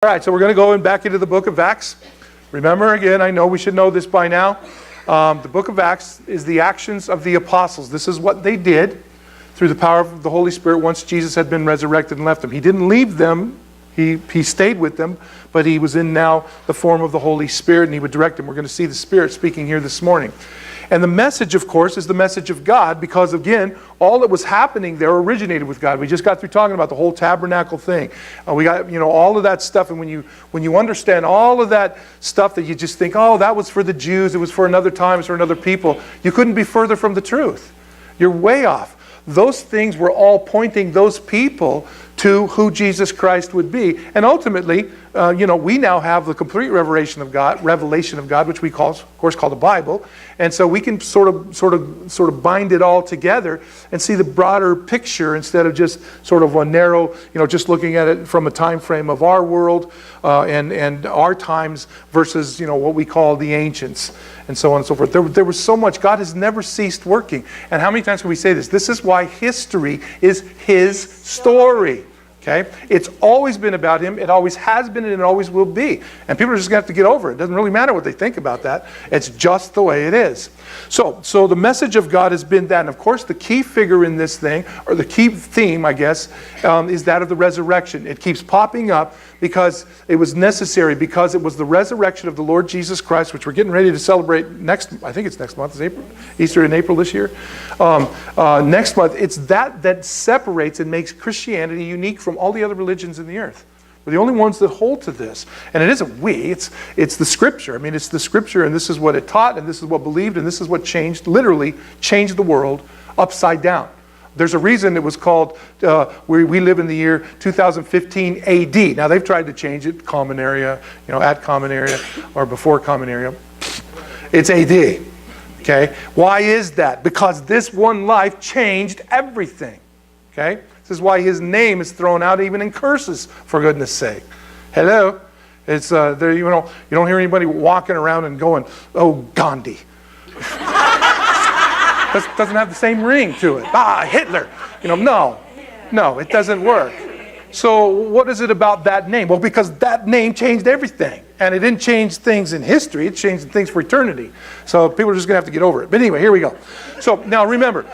All right, so we're going to go back into the book of Acts. Remember, again, I know we should know this by now. The book of Acts is the actions of the apostles. This is what they did through the power of the Holy Spirit once Jesus had been resurrected and left them. He didn't leave them. He stayed with them, but he was in now the form of the Holy Spirit, and he would direct them. We're going to see the Spirit speaking here this morning. And the message, of course, is the message of God because, again, all that was happening there originated with God. We just got through talking about the whole tabernacle thing. We got, all of that stuff. And when you understand all of that stuff that you just think, oh, that was for the Jews, it was for another time, it's for another people, you couldn't be further from the truth. You're way off. Those things were all pointing those people to who Jesus Christ would be. And ultimately, we now have the complete revelation of God, which we of course call the Bible. And so we can sort of bind it all together and see the broader picture instead of just sort of a narrow, just looking at it from a time frame of our world and our times versus, what we call the ancients and so on and so forth. There was so much. God has never ceased working. And how many times can we say this? This is why history is His story. Okay? It's always been about Him. It always has been and it always will be. And people are just going to have to get over it. It doesn't really matter what they think about that. It's just the way it is. So the message of God has been that. And of course, the key figure in this thing, or the key theme, I guess, is that of the resurrection. It keeps popping up because it was necessary, because it was the resurrection of the Lord Jesus Christ, which we're getting ready to celebrate I think it's next month, it's April, Easter in April this year. Next month, it's that separates and makes Christianity unique from all the other religions in the earth. We're the only ones that hold to this. And it isn't it's the Scripture. I mean, it's the Scripture, and this is what it taught, and this is what believed, and this is what literally changed the world upside down. There's a reason it was called, we live in the year 2015 AD. Now, they've tried to change it, common era, at common era, or before common era. It's AD. Okay? Why is that? Because this one life changed everything. Okay? This is why His name is thrown out even in curses, for goodness sake. Hello? It's there. You don't hear anybody walking around and going, "Oh, Gandhi." Doesn't have the same ring to it. Hitler. No, it doesn't work. So what is it about that name? Well, because that name changed everything. And it didn't change things in history. It changed things for eternity. So people are just going to have to get over it. But anyway, here we go. So now remember,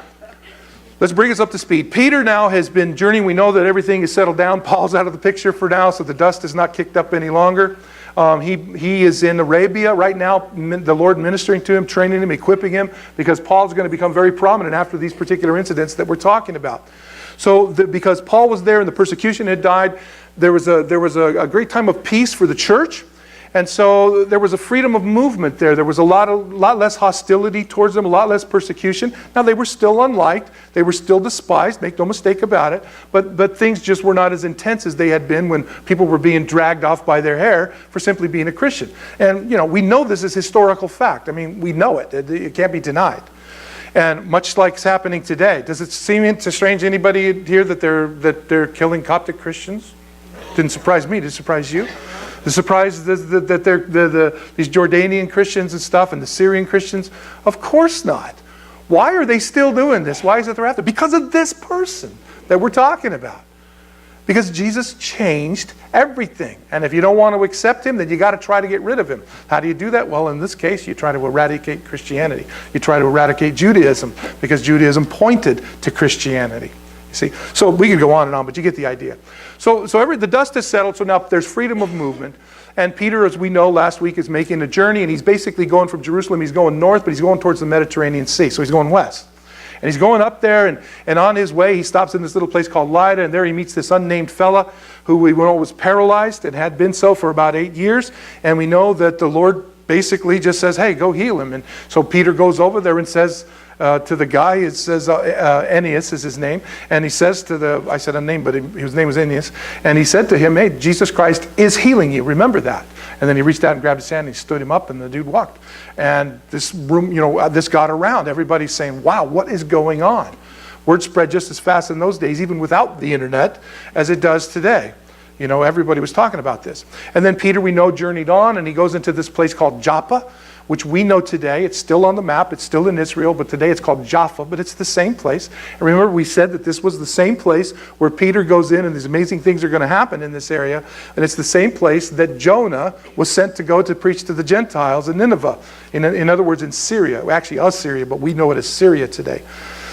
let's bring us up to speed. Peter now has been journeying. We know that everything is settled down. Paul's out of the picture for now, so the dust is not kicked up any longer. He is in Arabia right now, the Lord ministering to him, training him, equipping him, because Paul's going to become very prominent after these particular incidents that we're talking about. So because Paul was there and the persecution had died, there was a great time of peace for the church. And so there was a freedom of movement there. There was a lot less hostility towards them, a lot less persecution. Now, they were still unliked. They were still despised. Make no mistake about it. But things just were not as intense as they had been when people were being dragged off by their hair for simply being a Christian. And, we know this is historical fact. I mean, we know it. It can't be denied. And much like it's happening today, does it seem strange to anybody here that they're killing Coptic Christians? Didn't surprise me. Did it surprise you? The surprise that they're these Jordanian Christians and stuff and the Syrian Christians? Of course not. Why are they still doing this? Why is it they're after? Because of this person that we're talking about. Because Jesus changed everything. And if you don't want to accept Him, then you got to try to get rid of Him. How do you do that? Well, in this case, you try to eradicate Christianity. You try to eradicate Judaism, because Judaism pointed to Christianity. See, so we could go on and on, but you get the idea. So the dust has settled, so now there's freedom of movement. And Peter, as we know, last week is making a journey, and he's basically going from Jerusalem. He's going north, but he's going towards the Mediterranean Sea, so he's going west. And he's going up there, and on his way, he stops in this little place called Lydda, and there he meets this unnamed fella who we know was paralyzed and had been so for about 8 years. And we know that the Lord basically just says, hey, go heal him. And so Peter goes over there and says, to the guy, it says Aeneas is his name, and he says to I said a name, but his name was Aeneas, and he said to him, hey, Jesus Christ is healing you, remember that. And then he reached out and grabbed his hand, and he stood him up, and the dude walked. And this room, this got around. Everybody's saying, wow, what is going on? Word spread just as fast in those days, even without the internet, as it does today. Everybody was talking about this. And then Peter, we know, journeyed on, and he goes into this place called Joppa, which we know today. It's still on the map. It's still in Israel, but today it's called Jaffa, but it's the same place. And remember, we said that this was the same place where Peter goes in and these amazing things are going to happen in this area. And it's the same place that Jonah was sent to go to preach to the Gentiles in Nineveh. In other words, in Syria. Actually, Assyria, but we know it as Syria today.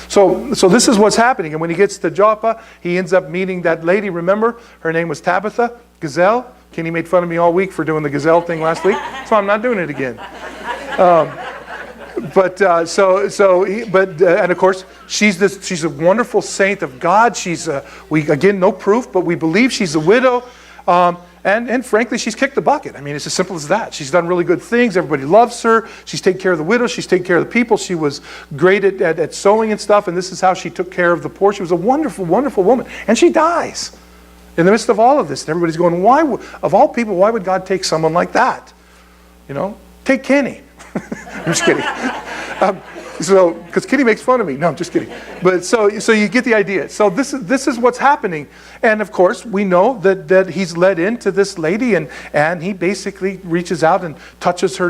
So this is what's happening. And when he gets to Joppa, he ends up meeting that lady. Remember, her name was Tabitha, Gazelle. Kenny made fun of me all week for doing the gazelle thing last week, so I'm not doing it again. And of course, she's a wonderful saint of God. Again, no proof, but we believe she's a widow. And frankly, she's kicked the bucket. I mean, it's as simple as that. She's done really good things. Everybody loves her. She's taken care of the widows. She's taken care of the people. She was great at sewing and stuff, and this is how she took care of the poor. She was a wonderful, wonderful woman. And she dies in the midst of all of this. And everybody's going, of all people, why would God take someone like that? Take Kenny. I'm just kidding. Because Kenny makes fun of me. No, I'm just kidding. But so you get the idea. So this is what's happening. And of course, we know that he's led into this lady, and he basically reaches out and touches her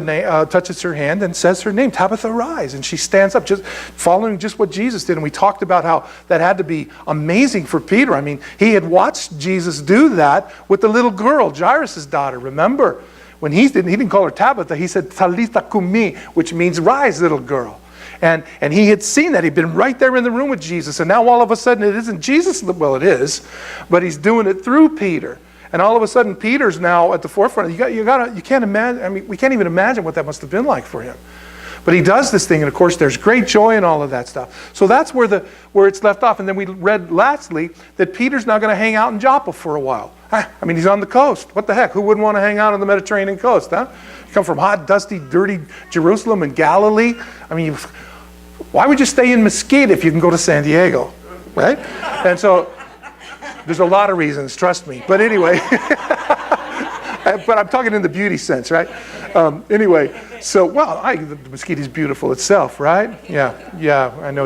hand and says her name, Tabitha, rise. And she stands up, just following just what Jesus did. And we talked about how that had to be amazing for Peter. I mean, he had watched Jesus do that with the little girl, Jairus' daughter. Remember, when he didn't call her Tabitha, he said Talitha Kumi, which means rise, little girl. And he had seen that. He'd been right there in the room with Jesus. And now all of a sudden it isn't Jesus. Well, it is. But he's doing it through Peter. And all of a sudden Peter's now at the forefront. You can't imagine. I mean, we can't even imagine what that must have been like for him. But he does this thing. And of course there's great joy in all of that stuff. So that's where it's left off. And then we read lastly that Peter's now going to hang out in Joppa for a while. I mean, he's on the coast. What the heck? Who wouldn't want to hang out on the Mediterranean coast, huh? You come from hot, dusty, dirty Jerusalem and Galilee. I mean, why would you stay in Mesquite if you can go to San Diego, right? And so there's a lot of reasons, trust me. But anyway, but I'm talking in the beauty sense, right? Anyway, so, the Mesquite is beautiful itself, right? Yeah, I know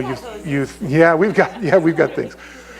we've got things.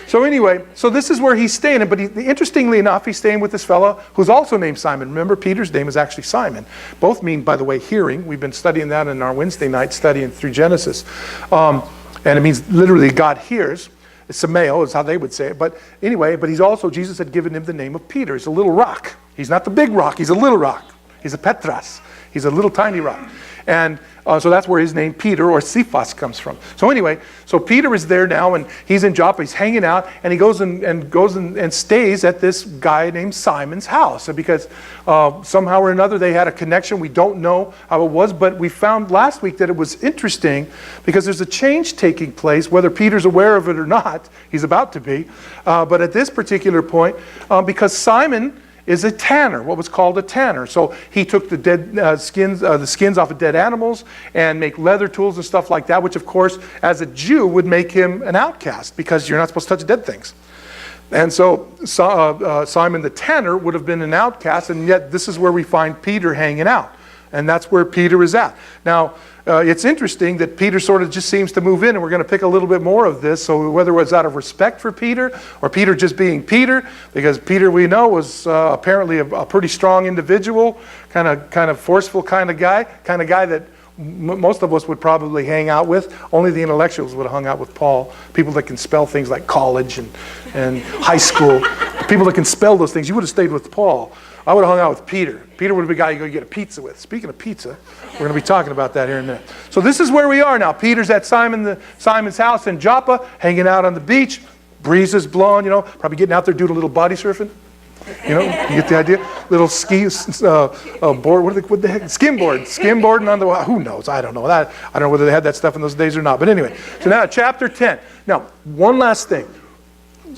So anyway, so this is where he's staying. But interestingly enough, he's staying with this fellow who's also named Simon. Remember, Peter's name is actually Simon. Both mean, by the way, hearing. We've been studying that in our Wednesday night studying through Genesis. And it means literally God hears. Sameo is how they would say it. But anyway, Jesus had given him the name of Peter. He's a little rock. He's not the big rock. He's a little rock. He's a Petras. He's a little tiny rock. And so that's where his name Peter or Cephas comes from. So anyway, so Peter is there now and he's in Joppa. He's hanging out and he goes and stays at this guy named Simon's house. Because somehow or another they had a connection. We don't know how it was, but we found last week that it was interesting because there's a change taking place, whether Peter's aware of it or not. He's about to be. But at this particular point, because Simon is a tanner, what was called a tanner. So he took the dead skins off of dead animals and make leather tools and stuff like that, which of course, as a Jew, would make him an outcast because you're not supposed to touch dead things. And so Simon the tanner would have been an outcast, and yet this is where we find Peter hanging out. And that's where Peter is at. Now, it's interesting that Peter sort of just seems to move in, and we're going to pick a little bit more of this. So whether it was out of respect for Peter or Peter just being Peter, because Peter we know was apparently a pretty strong individual, kind of forceful kind of guy that most of us would probably hang out with. Only the intellectuals would have hung out with Paul. People that can spell things like college and high school. People that can spell those things. You would have stayed with Paul. I would have hung out with Peter. Peter would have been a guy you go get a pizza with. Speaking of pizza, we're going to be talking about that here in a minute. So this is where we are now. Peter's at Simon's house in Joppa, hanging out on the beach. Breeze is blowing, probably getting out there doing a little body surfing. You get the idea? Little board, what the heck? Skimboarding on the, who knows? I don't know. I don't know whether they had that stuff in those days or not. But anyway, so now chapter 10. Now, one last thing.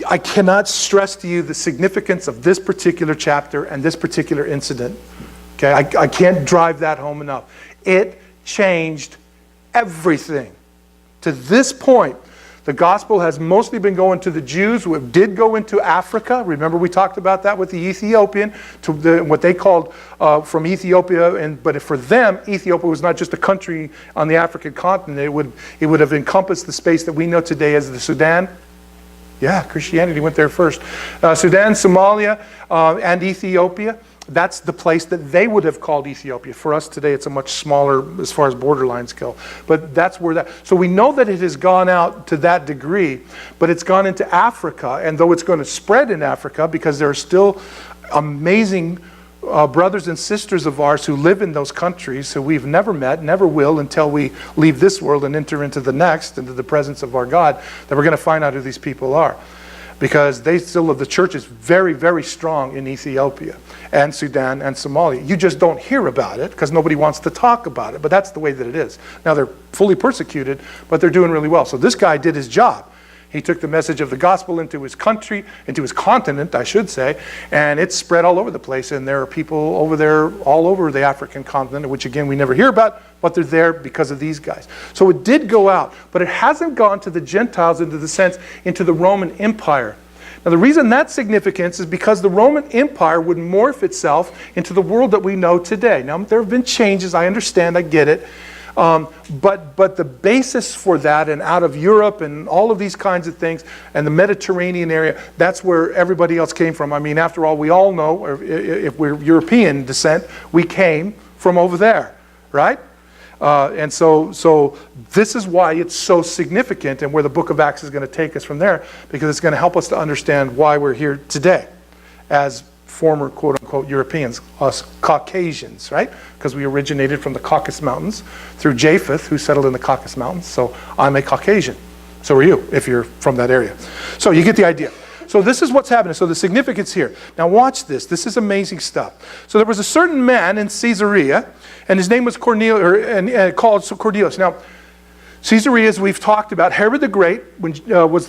I cannot stress to you the significance of this particular chapter and this particular incident. Okay, I can't drive that home enough. It changed everything. To this point, the gospel has mostly been going to the Jews who did go into Africa. Remember we talked about that with the Ethiopian, to what they called from Ethiopia. But for them, Ethiopia was not just a country on the African continent. It would have encompassed the space that we know today as the Sudan. Yeah, Christianity went there first. Sudan, Somalia, and Ethiopia. That's the place that they would have called Ethiopia. For us today, it's a much smaller as far as borderlines go. But that's where that... So we know that it has gone out to that degree, but it's gone into Africa. And though it's going to spread in Africa, because there are still amazing brothers and sisters of ours who live in those countries who we've never met, never will until we leave this world and enter into the next, into the presence of our God, that we're going to find out who these people are. Because they still the church is very, very strong in Ethiopia and Sudan and Somalia. You just don't hear about it because nobody wants to talk about it. But that's the way that it is. Now they're fully persecuted, but they're doing really well. So this guy did his job. He took the message of the gospel into his country, into his continent, I should say, and it's spread all over the place. And there are people over there, all over the African continent, which again we never hear about, but they're there because of these guys. So it did go out, but it hasn't gone to the Gentiles into the Roman Empire. Now the reason that's significant is because the Roman Empire would morph itself into the world that we know today. Now there have been changes, I understand, I get it. But the basis for that, and out of Europe and all of these kinds of things, and the Mediterranean area, that's where everybody else came from. I mean, after all, we all know, if we're European descent, we came from over there, right? And so this is why it's so significant, and where the book of Acts is going to take us from there, because it's going to help us to understand why we're here today as former quote-unquote Europeans, us Caucasians, right? Because we originated from the Caucasus Mountains through Japheth, who settled in the Caucasus Mountains. So I'm a Caucasian. So are you, if you're from that area. So you get the idea. So this is what's happening. So the significance here. Now watch this. This is amazing stuff. So there was a certain man in Caesarea, and his name was Cornelius, and called Cornelius. Now, Caesarea, as we've talked about, Herod the Great was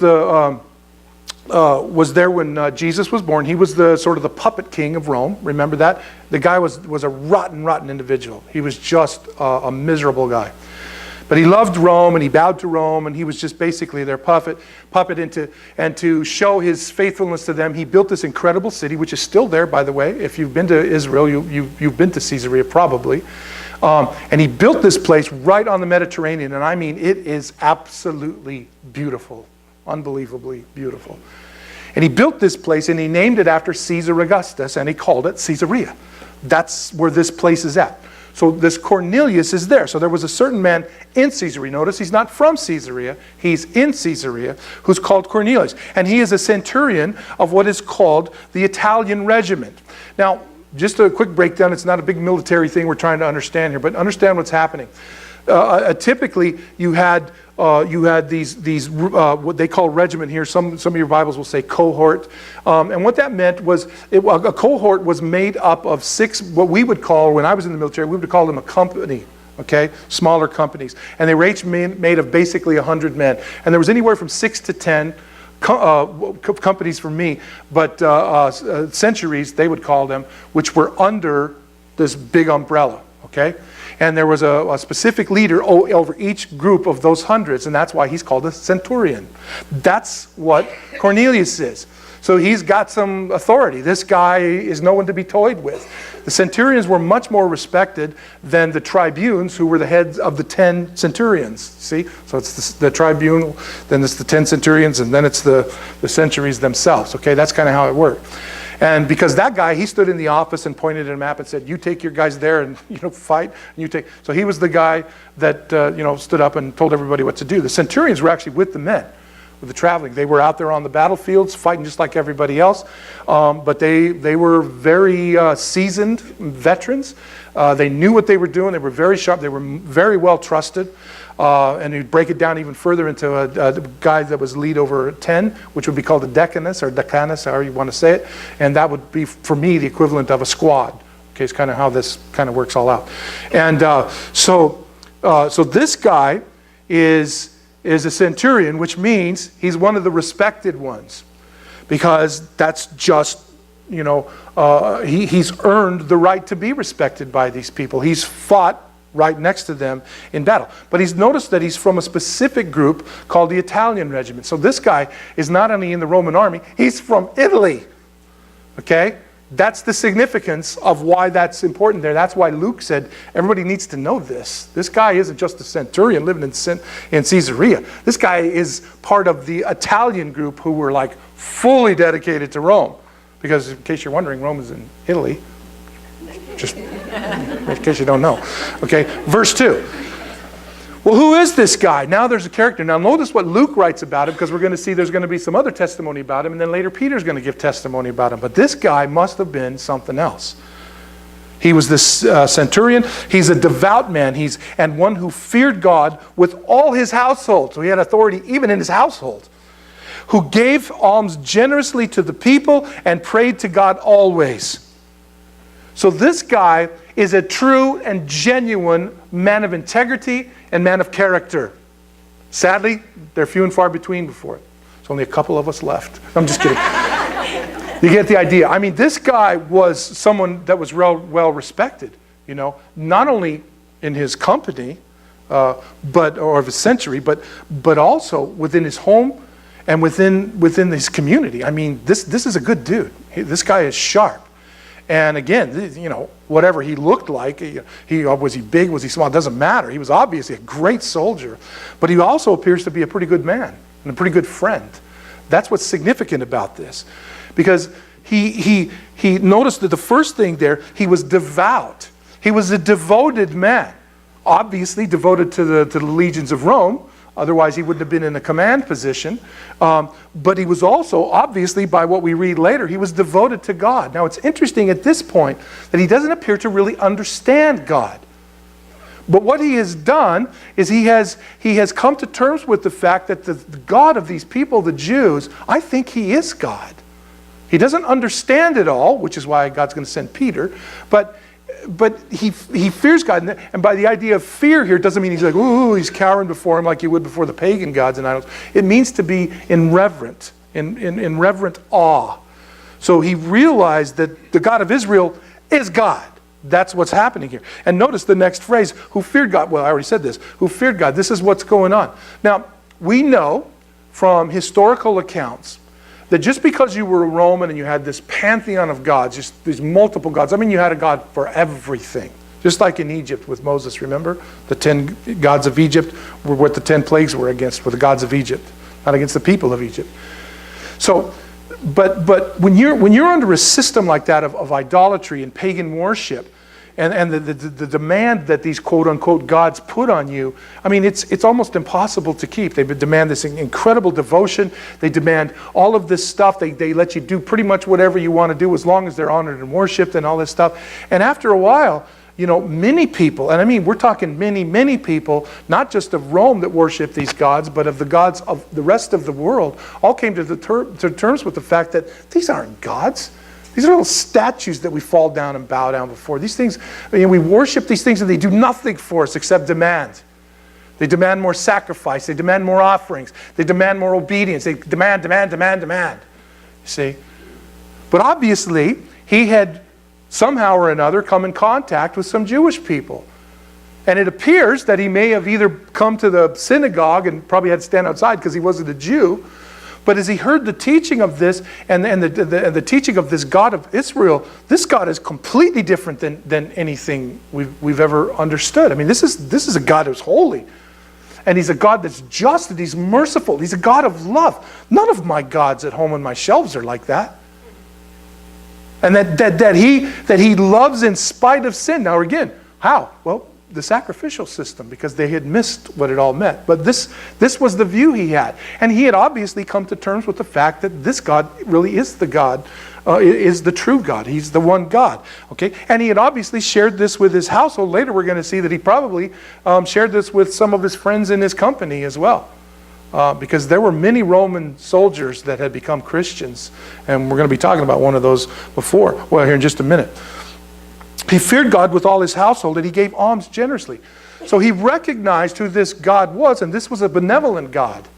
there when Jesus was born. He was the sort of the puppet king of Rome. Remember that? The guy was a rotten individual. He was just a miserable guy. But he loved Rome, and he bowed to Rome, and he was just basically their puppet. And to show his faithfulness to them, he built this incredible city, which is still there, by the way. If you've been to Israel, you've been to Caesarea probably. And he built this place right on the Mediterranean, and I mean, it is absolutely beautiful. Unbelievably beautiful. And he built this place, and he named it after Caesar Augustus, and he called it Caesarea. That's where this place is at. So this Cornelius is there. So there was a certain man in Caesarea. Notice he's not from Caesarea. He's in Caesarea, who's called Cornelius. And he is a centurion of what is called the Italian regiment. Now, just a quick breakdown. It's not a big military thing we're trying to understand here, but understand what's happening. Typically, you had these what they call regiment here. Some of your Bibles will say cohort, and what that meant was a cohort was made up of 6. What we would call, when I was in the military, we would call them a company. Okay, smaller companies, and they were each made of basically 100 men, and there was anywhere from 6 to 10 companies for me, but centuries they would call them, which were under this big umbrella. Okay. And there was a specific leader over each group of those hundreds, and that's why he's called a centurion. That's what Cornelius is. So he's got some authority. This guy is no one to be toyed with. The centurions were much more respected than the tribunes, who were the heads of the 10 centurions. See? So it's the tribune, then it's the 10 centurions, and then it's the centuries themselves. Okay, that's kind of how it worked. And because that guy, he stood in the office and pointed at a map and said, "You take your guys there and fight." And you take. So he was the guy that stood up and told everybody what to do. The centurions were actually with the men, with the traveling. They were out there on the battlefields fighting just like everybody else. But they were very seasoned veterans. They knew what they were doing. They were very sharp. They were very well trusted. And you'd break it down even further into a guy that was lead over 10, which would be called a decanus, or decanus, however you want to say it. And that would be, for me, the equivalent of a squad. Okay, it's kind of how this kind of works all out. And so this guy is a centurion, which means he's one of the respected ones. Because that's just, he's earned the right to be respected by these people. He's fought right next to them in battle. But he's noticed that he's from a specific group called the Italian regiment. So this guy is not only in the Roman army, he's from Italy. Okay? That's the significance of why that's important there. That's why Luke said, everybody needs to know this. This guy isn't just a centurion living in Caesarea. This guy is part of the Italian group who were like fully dedicated to Rome. Because in case you're wondering, Rome is in Italy. In case you don't know. Okay, verse 2. Well, who is this guy? Now there's a character. Now notice what Luke writes about him, because we're going to see there's going to be some other testimony about him, and then later Peter's going to give testimony about him. But this guy must have been something else. He was this centurion. He's a devout man. And one who feared God with all his household. So he had authority even in his household. Who gave alms generously to the people and prayed to God always. So this guy is a true and genuine man of integrity and man of character. Sadly, they're few and far between before it. There's only a couple of us left. I'm just kidding. You get the idea. I mean, this guy was someone that was well respected, you know, not only in his company, or of his century, but also within his home and within his community. I mean, this is a good dude. This guy is sharp. And again, you know, whatever he looked like, was he big, was he small, it doesn't matter. He was obviously a great soldier, but he also appears to be a pretty good man and a pretty good friend. That's what's significant about this. Because he noticed that the first thing there, he was devout. He was a devoted man. Obviously devoted to the legions of Rome. Otherwise he wouldn't have been in a command position. But he was also, obviously, by what we read later, he was devoted to God. Now it's interesting at this point that he doesn't appear to really understand God. But what he has done is he has come to terms with the fact that the God of these people, the Jews, I think he is God. He doesn't understand it all, which is why God's going to send Peter, but he fears God. And by the idea of fear here, doesn't mean he's like, ooh, he's cowering before him like you would before the pagan gods and idols. It means to be in reverent awe. So he realized that the God of Israel is God. That's what's happening here. And notice the next phrase, who feared God. Well, I already said this. Who feared God. This is what's going on. Now, we know from historical accounts that just because you were a Roman and you had this pantheon of gods, just these multiple gods, I mean, you had a God for everything. Just like in Egypt with Moses, remember? The 10 gods of Egypt were what the 10 plagues were against, were the gods of Egypt, not against the people of Egypt. So, but when you're under a system like that of idolatry and pagan worship, and the demand that these quote-unquote gods put on you, I mean, it's almost impossible to keep. They demand this incredible devotion. They demand all of this stuff. They let you do pretty much whatever you want to do as long as they're honored and worshipped and all this stuff. And after a while, you know, many people, and I mean, we're talking many people, not just of Rome that worship these gods, but of the gods of the rest of the world, all came to terms with the fact that these aren't gods. These are little statues that we fall down and bow down before. These things, I mean, we worship these things and they do nothing for us except demand. They demand more sacrifice. They demand more offerings. They demand more obedience. They demand. You see? But obviously, he had somehow or another come in contact with some Jewish people. And it appears that he may have either come to the synagogue and probably had to stand outside because he wasn't a Jew. But as he heard the teaching of this and the teaching of this God of Israel, this God is completely different than anything we've ever understood. I mean, this is a God who's holy. And he's a God that's just and he's merciful. He's a God of love. None of my gods at home on my shelves are like that. And that he loves in spite of sin. Now again, how? Well, the sacrificial system, because they had missed what it all meant. But this was the view he had. And he had obviously come to terms with the fact that this God really is the God, is the true God. He's the one God. Okay? And he had obviously shared this with his household. Later we're going to see that he probably shared this with some of his friends in his company as well. Because there were many Roman soldiers that had become Christians. And we're going to be talking about one of those before. Well, here in just a minute. He feared God with all his household and he gave alms generously. So he recognized who this God was, and this was a benevolent God.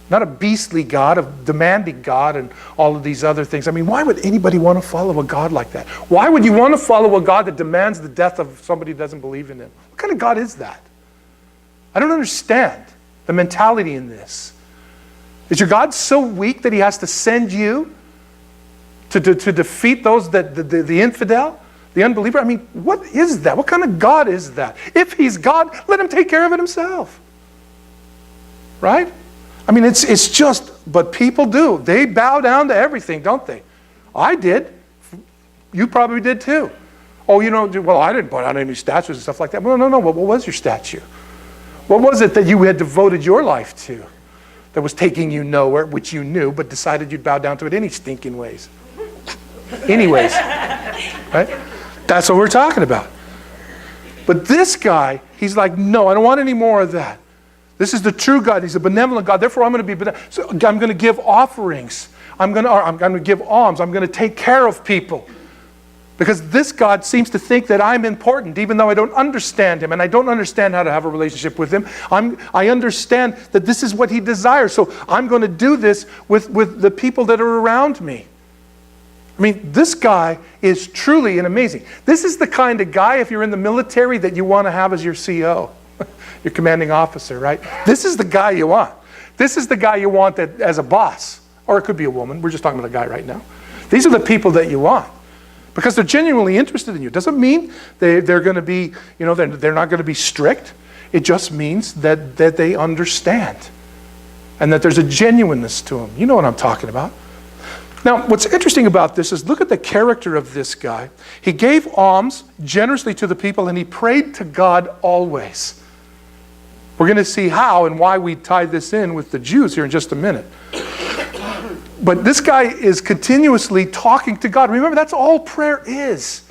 Not a beastly God, a demanding God and all of these other things. I mean, why would anybody want to follow a God like that? Why would you want to follow a God that demands the death of somebody who doesn't believe in him? What kind of God is that? I don't understand the mentality in this. Is your God so weak that he has to send you to defeat those the infidel? The unbeliever? I mean, what is that? What kind of God is that? If he's God, let him take care of it himself. Right? I mean, it's just, but people do. They bow down to everything, don't they? I did. You probably did too. Oh, well, I didn't put out any statues and stuff like that. Well, no. What was your statue? What was it that you had devoted your life to that was taking you nowhere, which you knew, but decided you'd bow down to it any stinking ways? Anyways, right? That's what we're talking about. But this guy, he's like, no, I don't want any more of that. This is the true God. He's a benevolent God. Therefore, I'm going to be benevolent. So I'm going to give offerings. I'm going to give alms. I'm going to take care of people. Because this God seems to think that I'm important, even though I don't understand him, and I don't understand how to have a relationship with him. I understand that this is what he desires. So I'm going to do this with the people that are around me. I mean, this guy is truly an amazing. This is the kind of guy, if you're in the military, that you want to have as your CO, your commanding officer, right? This is the guy you want. This is the guy you want that as a boss. Or it could be a woman. We're just talking about a guy right now. These are the people that you want. Because they're genuinely interested in you. Doesn't mean they're going to be, they're not going to be strict. It just means that they understand. And that there's a genuineness to them. You know what I'm talking about. Now, what's interesting about this is look at the character of this guy. He gave alms generously to the people, and he prayed to God always. We're going to see how and why we tie this in with the Jews here in just a minute. But this guy is continuously talking to God. Remember, that's all prayer is.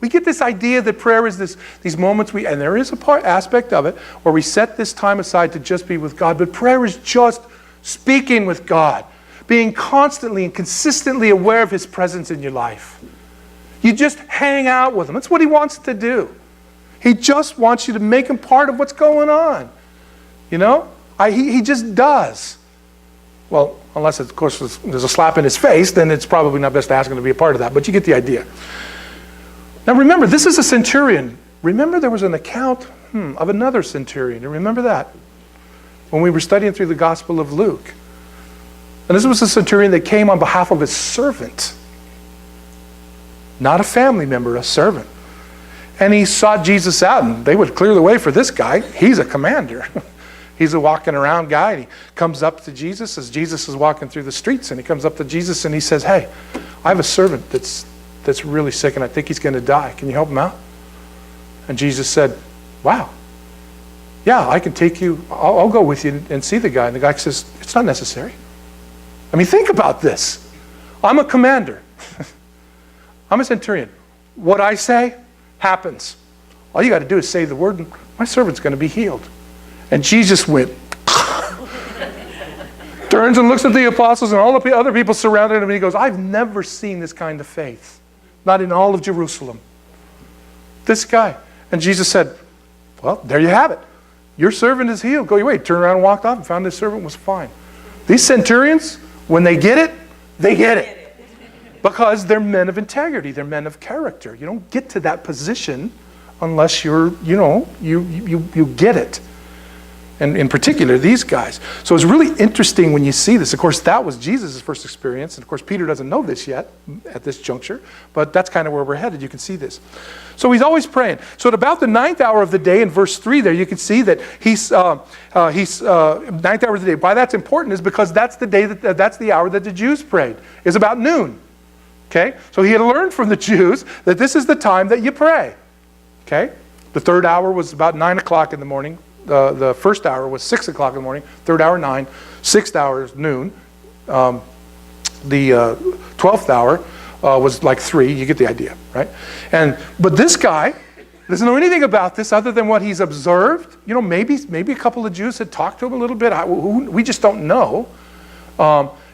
We get this idea that prayer is these moments and there is a aspect of it where we set this time aside to just be with God. But prayer is just speaking with God. Being constantly and consistently aware of his presence in your life. You just hang out with him. That's what he wants to do. He just wants you to make him part of what's going on. He just does. Well, unless, of course, there's a slap in his face, then it's probably not best to ask him to be a part of that. But you get the idea. Now remember, this is a centurion. Remember there was an account of another centurion. You remember that? When we were studying through the Gospel of Luke. And this was a centurion that came on behalf of his servant. Not a family member, a servant. And he sought Jesus out, and they would clear the way for this guy. He's a commander. He's a walking around guy, and he comes up to Jesus as Jesus is walking through the streets, and he comes up to Jesus and he says, hey, I have a servant that's really sick, and I think he's going to die. Can you help him out? And Jesus said, wow. Yeah, I can take you. I'll go with you and see the guy. And the guy says, it's not necessary. I mean, think about this. I'm a commander. I'm a centurion. What I say happens. All you got to do is say the word, and my servant's going to be healed. And Jesus went, turns and looks at the apostles and all the other people surrounded him, and he goes, I've never seen this kind of faith. Not in all of Jerusalem. This guy. And Jesus said, well, there you have it. Your servant is healed. Go your way. Turned around and walked off and found his servant was fine. These centurions, when they get it, they get it. Because they're men of integrity. They're men of character. You don't get to that position unless you get it. And in particular, these guys. So it's really interesting when you see this. Of course, that was Jesus' first experience. And of course, Peter doesn't know this yet at this juncture. But that's kind of where we're headed. You can see this. So he's always praying. So at about the 9th hour of the day, in verse 3 there, you can see that he's 9th hour of the day. Why that's important is because that's the day that's the hour that the Jews prayed. It's about noon. Okay? So he had learned from the Jews that this is the time that you pray. Okay? The 3rd hour was about 9 o'clock in the morning. The 1st hour was 6 o'clock in the morning. 3rd hour, 9. 6th hour is noon. The 12th hour was like 3. You get the idea, right? But this guy doesn't know anything about this other than what he's observed. Maybe a couple of Jews had talked to him a little bit. We just don't know.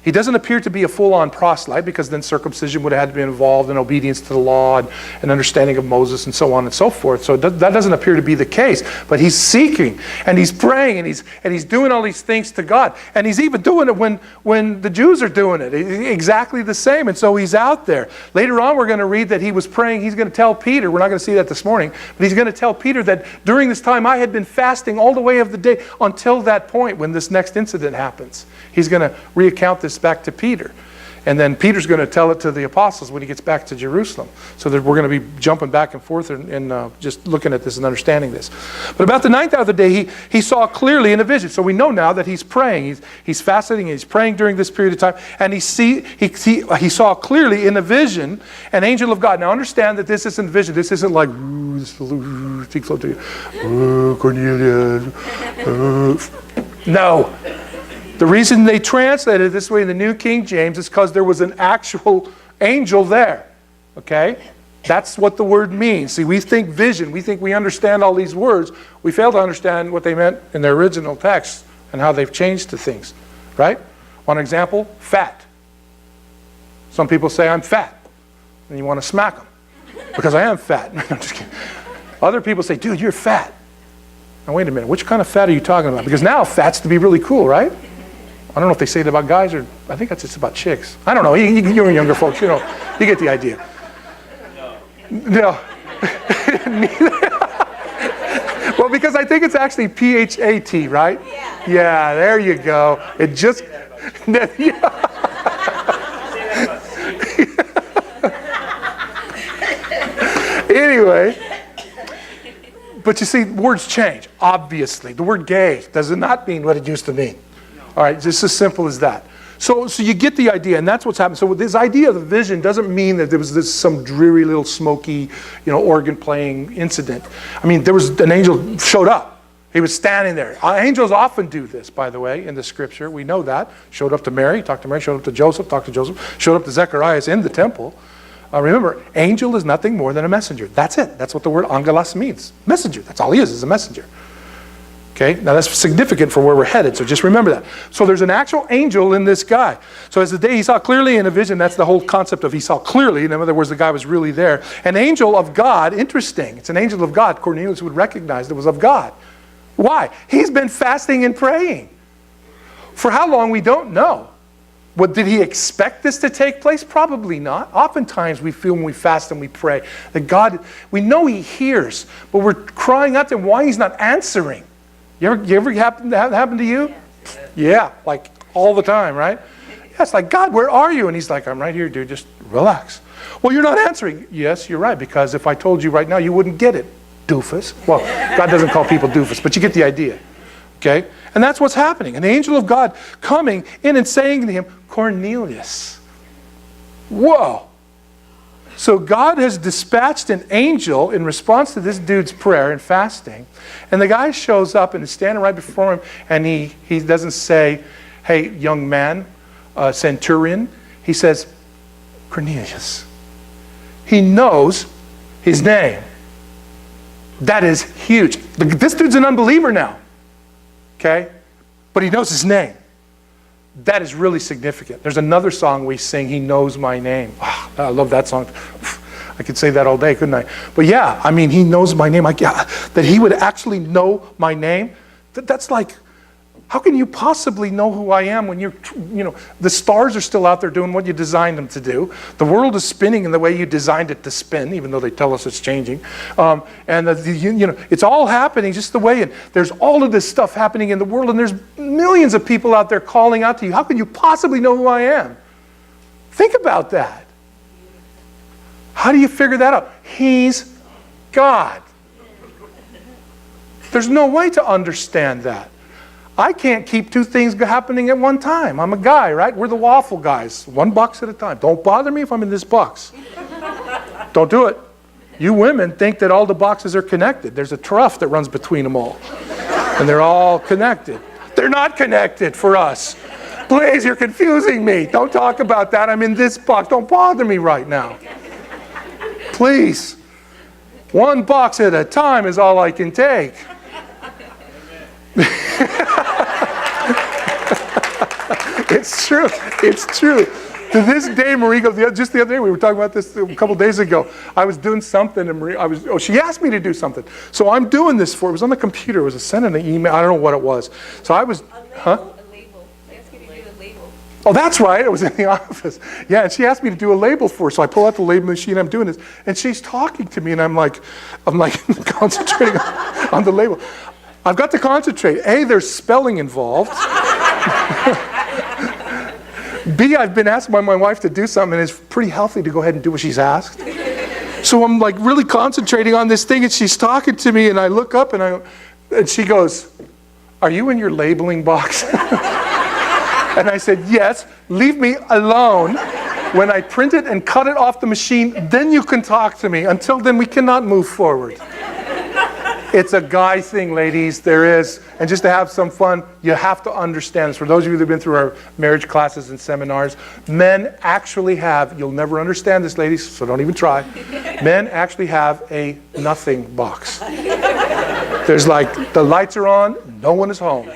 He doesn't appear to be a full-on proselyte because then circumcision would have had to be involved in obedience to the law and understanding of Moses and so on and so forth. So that doesn't appear to be the case. But he's seeking and he's praying and he's doing all these things to God. And he's even doing it when the Jews are doing it. Exactly the same. And so he's out there. Later on we're going to read that he was praying. He's going to tell Peter, we're not going to see that this morning, but he's going to tell Peter that during this time I had been fasting all the way of the day until that point when this next incident happens. He's going to recount this back to Peter. And then Peter's going to tell it to the apostles when he gets back to Jerusalem. So that we're going to be jumping back and forth and just looking at this and understanding this. But about the 9th hour of the day, he saw clearly in a vision. So we know now that he's praying. He's fasting. He's praying during this period of time. And he saw clearly in a vision an angel of God. Now understand that this isn't vision. This isn't like, Cornelius. No. The reason they translated it this way in the New King James is because there was an actual angel there. Okay? That's what the word means. See, we think vision. We think we understand all these words. We fail to understand what they meant in their original text and how they've changed to things. Right? One example, fat. Some people say, I'm fat. And you want to smack them. Because I am fat. I'm just kidding. Other people say, dude, you're fat. Now, wait a minute. Which kind of fat are you talking about? Because now fat's to be really cool, right? I don't know if they say it about guys or I think that's just about chicks. I don't know. You're younger folks, you get the idea. No. Well, because I think it's actually P-H-A-T, right? Yeah, there you go. It just... Anyway, but you see, words change, obviously. The word gay does not mean what it used to mean. All right, just as simple as that. So you get the idea, and that's what's happening. So this idea of the vision doesn't mean that there was some dreary little smoky, organ playing incident. I mean, there was an angel showed up. He was standing there. Angels often do this, by the way, in the scripture. We know that. Showed up to Mary, talked to Mary, showed up to Joseph, talked to Joseph, showed up to Zacharias in the temple. Remember, angel is nothing more than a messenger. That's it. That's what the word angelos means. Messenger. That's all he is a messenger. Okay, now that's significant for where we're headed, so just remember that. So there's an actual angel in this guy. So as the day he saw clearly in a vision, that's the whole concept of he saw clearly. In other words, the guy was really there. An angel of God, interesting. It's an angel of God. Cornelius would recognize it was of God. Why? He's been fasting and praying. For how long, we don't know. Did he expect this to take place? Probably not. Oftentimes we feel when we fast and we pray that God, we know he hears, but we're crying out to him why he's not answering. You ever happen to you? Yeah, like all the time, right? Yeah, it's like, God, where are you? And he's like, I'm right here, dude. Just relax. Well, you're not answering. Yes, you're right, because if I told you right now, you wouldn't get it, doofus. Well, God doesn't call people doofus, but you get the idea. Okay? And that's what's happening. And the angel of God coming in and saying to him, Cornelius. Whoa. So God has dispatched an angel in response to this dude's prayer and fasting. And the guy shows up and is standing right before him. And he doesn't say, hey, young man, centurion. He says, Cornelius. He knows his name. That is huge. This dude's an unbeliever now. Okay? But he knows his name. That is really significant. There's another song we sing, He Knows My Name. Oh, I love that song. I could say that all day, couldn't I? But yeah, I mean, he knows my name. That he would actually know my name, that's like, how can you possibly know who I am when the stars are still out there doing what you designed them to do. The world is spinning in the way you designed it to spin, even though they tell us it's changing. And it's all happening just the way, and there's all of this stuff happening in the world, and there's millions of people out there calling out to you. How can you possibly know who I am? Think about that. How do you figure that out? He's God. There's no way to understand that. I can't keep two things happening at one time. I'm a guy, right? We're the waffle guys. One box at a time. Don't bother me if I'm in this box. Don't do it. You women think that all the boxes are connected. There's a trough that runs between them all. And they're all connected. They're not connected for us. Please, you're confusing me. Don't talk about that. I'm in this box. Don't bother me right now. Please. One box at a time is all I can take. It's true. It's true. To this day, Marie goes, just the other day, we were talking about this a couple days ago. I was doing something, and Marie, she asked me to do something. So I'm doing this for her. It was on the computer. It was sending an email. I don't know what it was. So I was, A label. They asked you to do a label. Oh, that's right. It was in the office. Yeah, and she asked me to do a label for her. So I pull out the label machine. I'm doing this. And she's talking to me, and I'm like concentrating on the label. I've got to concentrate. A, there's spelling involved. B, I've been asked by my wife to do something, and it's pretty healthy to go ahead and do what she's asked. So I'm like really concentrating on this thing, and she's talking to me, and I look up, and she goes, "Are you in your labeling box?" And I said, "Yes, leave me alone. When I print it and cut it off the machine, then you can talk to me. Until then, we cannot move forward." It's a guy thing, ladies. There is. And just to have some fun, you have to understand this. For those of you that have been through our marriage classes and seminars, men actually have, you'll never understand this, ladies, so don't even try. Men actually have a nothing box. There's like, the lights are on, no one is home.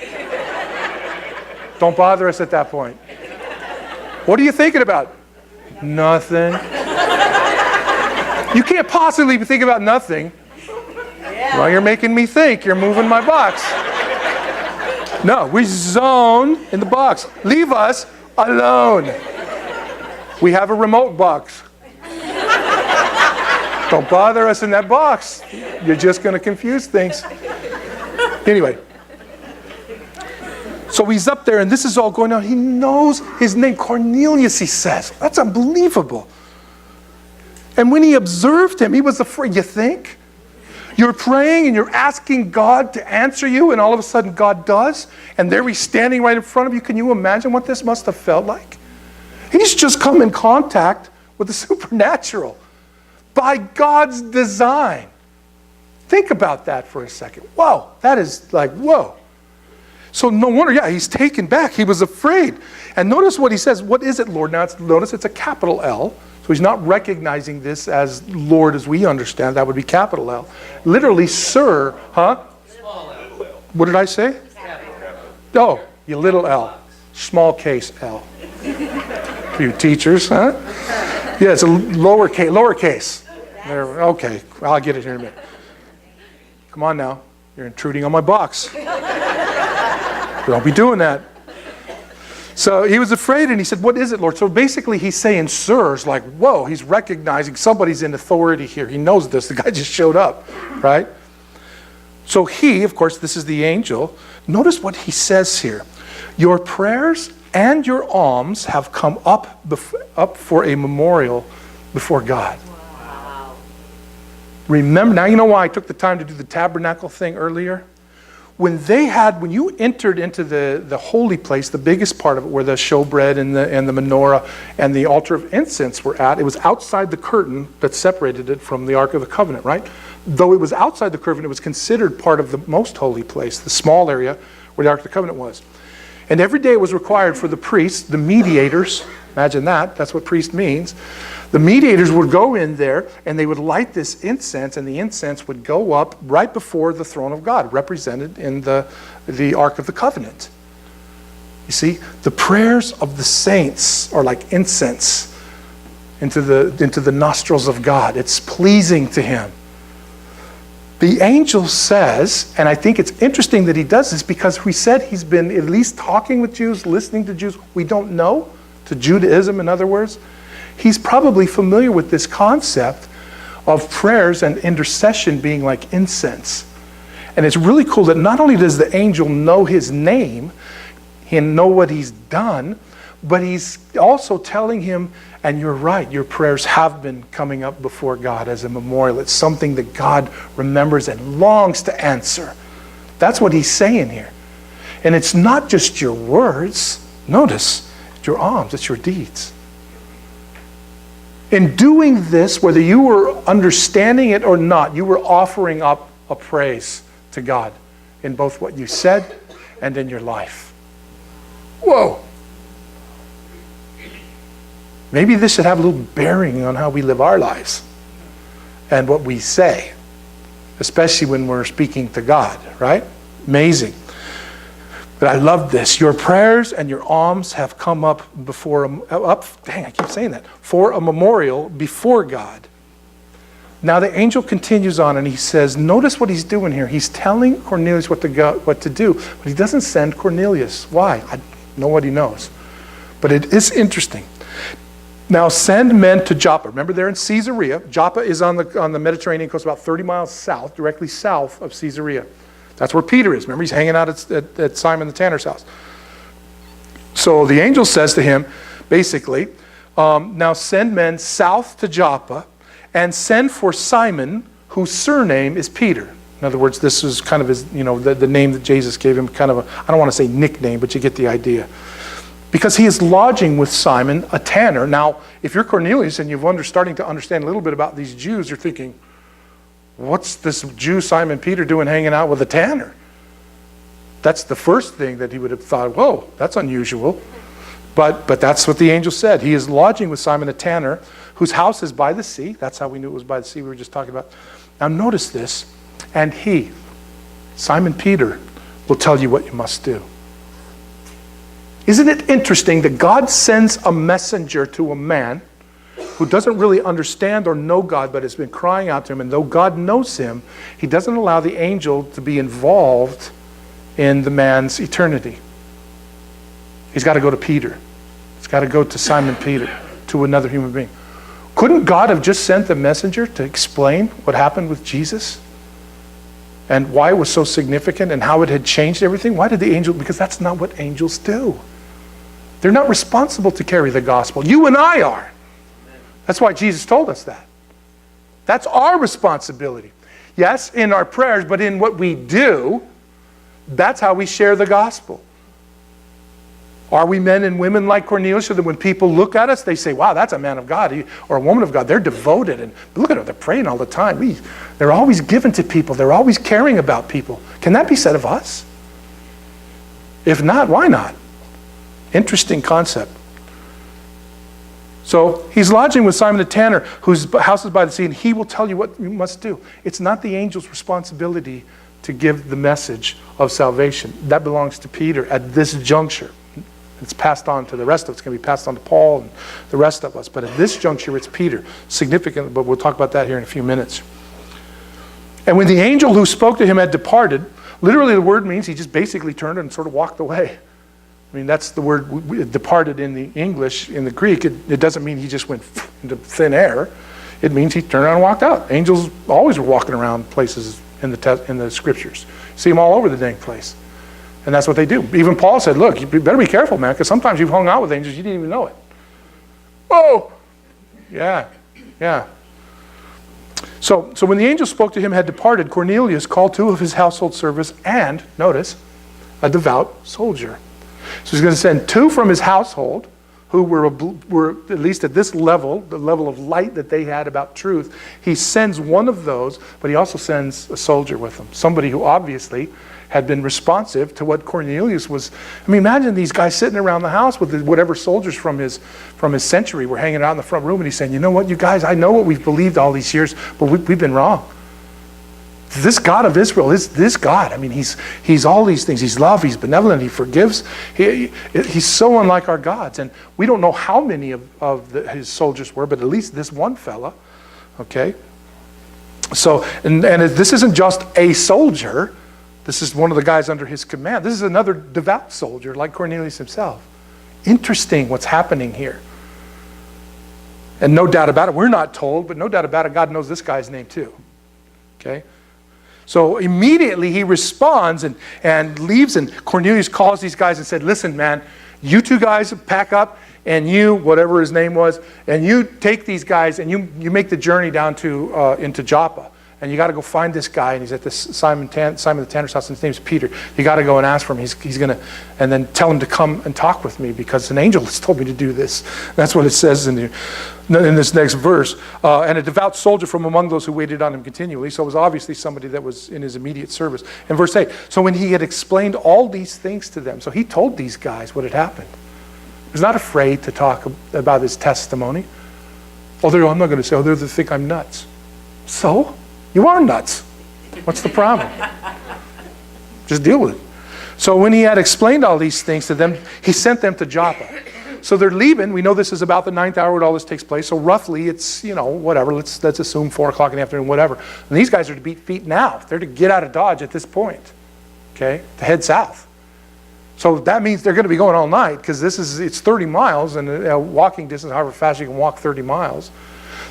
Don't bother us at that point. What are you thinking about? Nothing. You can't possibly be thinking about nothing. Well, you're making me think. You're moving my box. No, we zone in the box. Leave us alone. We have a remote box. Don't bother us in that box. You're just going to confuse things. Anyway. So he's up there, and this is all going on. He knows his name. Cornelius, he says. That's unbelievable. And when he observed him, he was afraid. You think? You're praying and you're asking God to answer you, and all of a sudden God does, and there he's standing right in front of you. Can you imagine what this must have felt like? He's just come in contact with the supernatural by God's design. Think about that for a second. Whoa, that is like, whoa. So no wonder, yeah, he's taken back. He was afraid. And notice what he says. "What is it, Lord?" Now, notice it's a capital L. So he's not recognizing this as Lord as we understand. That would be capital L. Literally, sir, huh? Small L. What did I say? Oh, you little L. Small case L. For you teachers, huh? Yeah, it's a lowercase. There, okay, I'll get it here in a minute. Come on now. You're intruding on my box. Don't be doing that. So he was afraid, and he said, "What is it, Lord?" So basically he's saying sirs, like, whoa, he's recognizing somebody's in authority here. He knows this. The guy just showed up, right? So he, of course, this is the angel. Notice what he says here. "Your prayers and your alms have come up for a memorial before God." Wow. Remember, now you know why I took the time to do the tabernacle thing earlier? When you entered into the holy place, the biggest part of it, where the showbread and the menorah and the altar of incense were at, it was outside the curtain that separated it from the Ark of the Covenant, right? Though it was outside the curtain, it was considered part of the most holy place, the small area where the Ark of the Covenant was. And every day it was required for the priests, the mediators, imagine that's what priest means. The mediators would go in there and they would light this incense, and the incense would go up right before the throne of God, represented in the Ark of the Covenant. You see, the prayers of the saints are like incense into the nostrils of God. It's pleasing to him. The angel says, and I think it's interesting that he does this, because we said he's been at least talking with Jews, listening to Jews. We don't know, to Judaism, in other words. He's probably familiar with this concept of prayers and intercession being like incense. And it's really cool that not only does the angel know his name and know what he's done, but he's also telling him, and you're right, your prayers have been coming up before God as a memorial. It's something that God remembers and longs to answer. That's what he's saying here. And it's not just your words. Notice, it's your alms, it's your deeds. In doing this, whether you were understanding it or not, you were offering up a praise to God in both what you said and in your life. Whoa! Maybe this should have a little bearing on how we live our lives and what we say, especially when we're speaking to God, right? Amazing. But I love this. Your prayers and your alms have come up for a memorial before God. Now the angel continues on and he says, notice what he's doing here. He's telling Cornelius what to do, but he doesn't send Cornelius. Why? Nobody knows. But it is interesting. Now send men to Joppa. Remember, they're in Caesarea. Joppa is on the Mediterranean coast, about 30 miles south, directly south of Caesarea. That's where Peter is. Remember, he's hanging out at Simon the tanner's house. So the angel says to him, basically. Now send men south to Joppa, and send for Simon, whose surname is Peter. In other words, this is kind of his, the name that Jesus gave him, kind of a, I don't want to say nickname, but you get the idea. Because he is lodging with Simon, a tanner. Now, if you're Cornelius and you're starting to understand a little bit about these Jews, you're thinking, what's this Jew Simon Peter doing hanging out with a tanner? That's the first thing that he would have thought, whoa, that's unusual. But that's what the angel said. He is lodging with Simon, a tanner, whose house is by the sea. That's how we knew it was by the sea we were just talking about. Now notice this. And he, Simon Peter, will tell you what you must do. Isn't it interesting that God sends a messenger to a man who doesn't really understand or know God, but has been crying out to him, and though God knows him, he doesn't allow the angel to be involved in the man's eternity. He's got to go to Peter. He's got to go to Simon Peter, to another human being. Couldn't God have just sent the messenger to explain what happened with Jesus? And why it was so significant and how it had changed everything? Why did the angel? Because that's not what angels do. They're not responsible to carry the gospel. You and I are. That's why Jesus told us that. That's our responsibility. Yes, in our prayers, but in what we do, that's how we share the gospel. Are we men and women like Cornelius so that when people look at us, they say, wow, that's a man of God or a woman of God. They're devoted. And look at them, they're praying all the time. They're always giving to people. They're always caring about people. Can that be said of us? If not, why not? Interesting concept. So he's lodging with Simon the tanner, whose house is by the sea, and he will tell you what you must do. It's not the angel's responsibility to give the message of salvation. That belongs to Peter at this juncture. It's passed on to the rest of us. It's going to be passed on to Paul and the rest of us. But at this juncture, it's Peter. Significant, but we'll talk about that here in a few minutes. And when the angel who spoke to him had departed, literally the word means he just basically turned and sort of walked away. I mean, that's the word departed in the English. In the Greek, it doesn't mean he just went into thin air. It means he turned around and walked out. Angels always were walking around places in the scriptures. You see them all over the dang place. And that's what they do. Even Paul said, look, you better be careful, man, because sometimes you've hung out with angels, you didn't even know it. Whoa! Yeah. So when the angel spoke to him had departed, Cornelius called 2 of his household servants and, notice, a devout soldier. So he's going to send 2 from his household who were at least at this level, the level of light that they had about truth. He sends one of those, but he also sends a soldier with him. Somebody who obviously had been responsive to what Cornelius was. I mean, imagine these guys sitting around the house with whatever soldiers from his century were hanging out in the front room, and he's saying, you know what, you guys, I know what we've believed all these years, but we've been wrong. This God of Israel is this God. I mean, he's all these things. He's love, he's benevolent, he forgives. He's so unlike our gods. And we don't know how many of his soldiers were, but at least this one fella, okay? So, and this isn't just a soldier. This is one of the guys under his command. This is another devout soldier like Cornelius himself. Interesting what's happening here. And no doubt about it, we're not told, but no doubt about it, God knows this guy's name too. Okay? So immediately he responds and leaves, and Cornelius calls these guys and said, listen, man, you 2 guys pack up, and you, whatever his name was, and you take these guys and you make the journey down to into Joppa. And you got to go find this guy, and he's at this Simon the tanner's house, and his name's Peter. You got to go and ask for him. He's going to, and then tell him to come and talk with me, because an angel has told me to do this. That's what it says in this next verse. And a devout soldier from among those who waited on him continually. So it was obviously somebody that was in his immediate service. And verse 8, so when he had explained all these things to them, so he told these guys what had happened. He was not afraid to talk about his testimony. Although I'm not going to say, oh, they think I'm nuts. So? You are nuts. What's the problem? Just deal with it. So when he had explained all these things to them, he sent them to Joppa. So they're leaving. We know this is about the 9th hour when all this takes place. So roughly it's, whatever. Let's assume 4 o'clock in the afternoon, whatever. And these guys are to beat feet now. They're to get out of Dodge at this point. Okay? To head south. So that means they're going to be going all night, because it's 30 miles and walking distance, however fast you can walk 30 miles.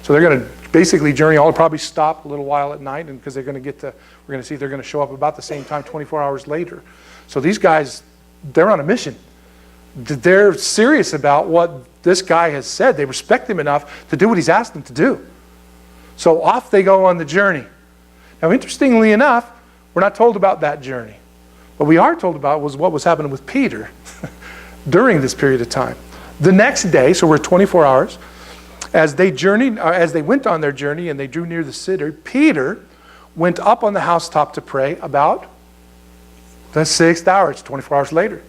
So they're going to basically journey. I'll probably stop a little while at night, and because they're going to we're going to see they're going to show up about the same time 24 hours later. So these guys, they're on a mission. They're serious about what this guy has said. They respect him enough to do what he's asked them to do. So off they go on the journey. Now, interestingly enough, we're not told about that journey. What we are told about was what was happening with Peter during this period of time. The next day, so we're 24 hours, as they went on their journey and they drew near the city, Peter went up on the housetop to pray about the 6th hour. It's 24 hours later.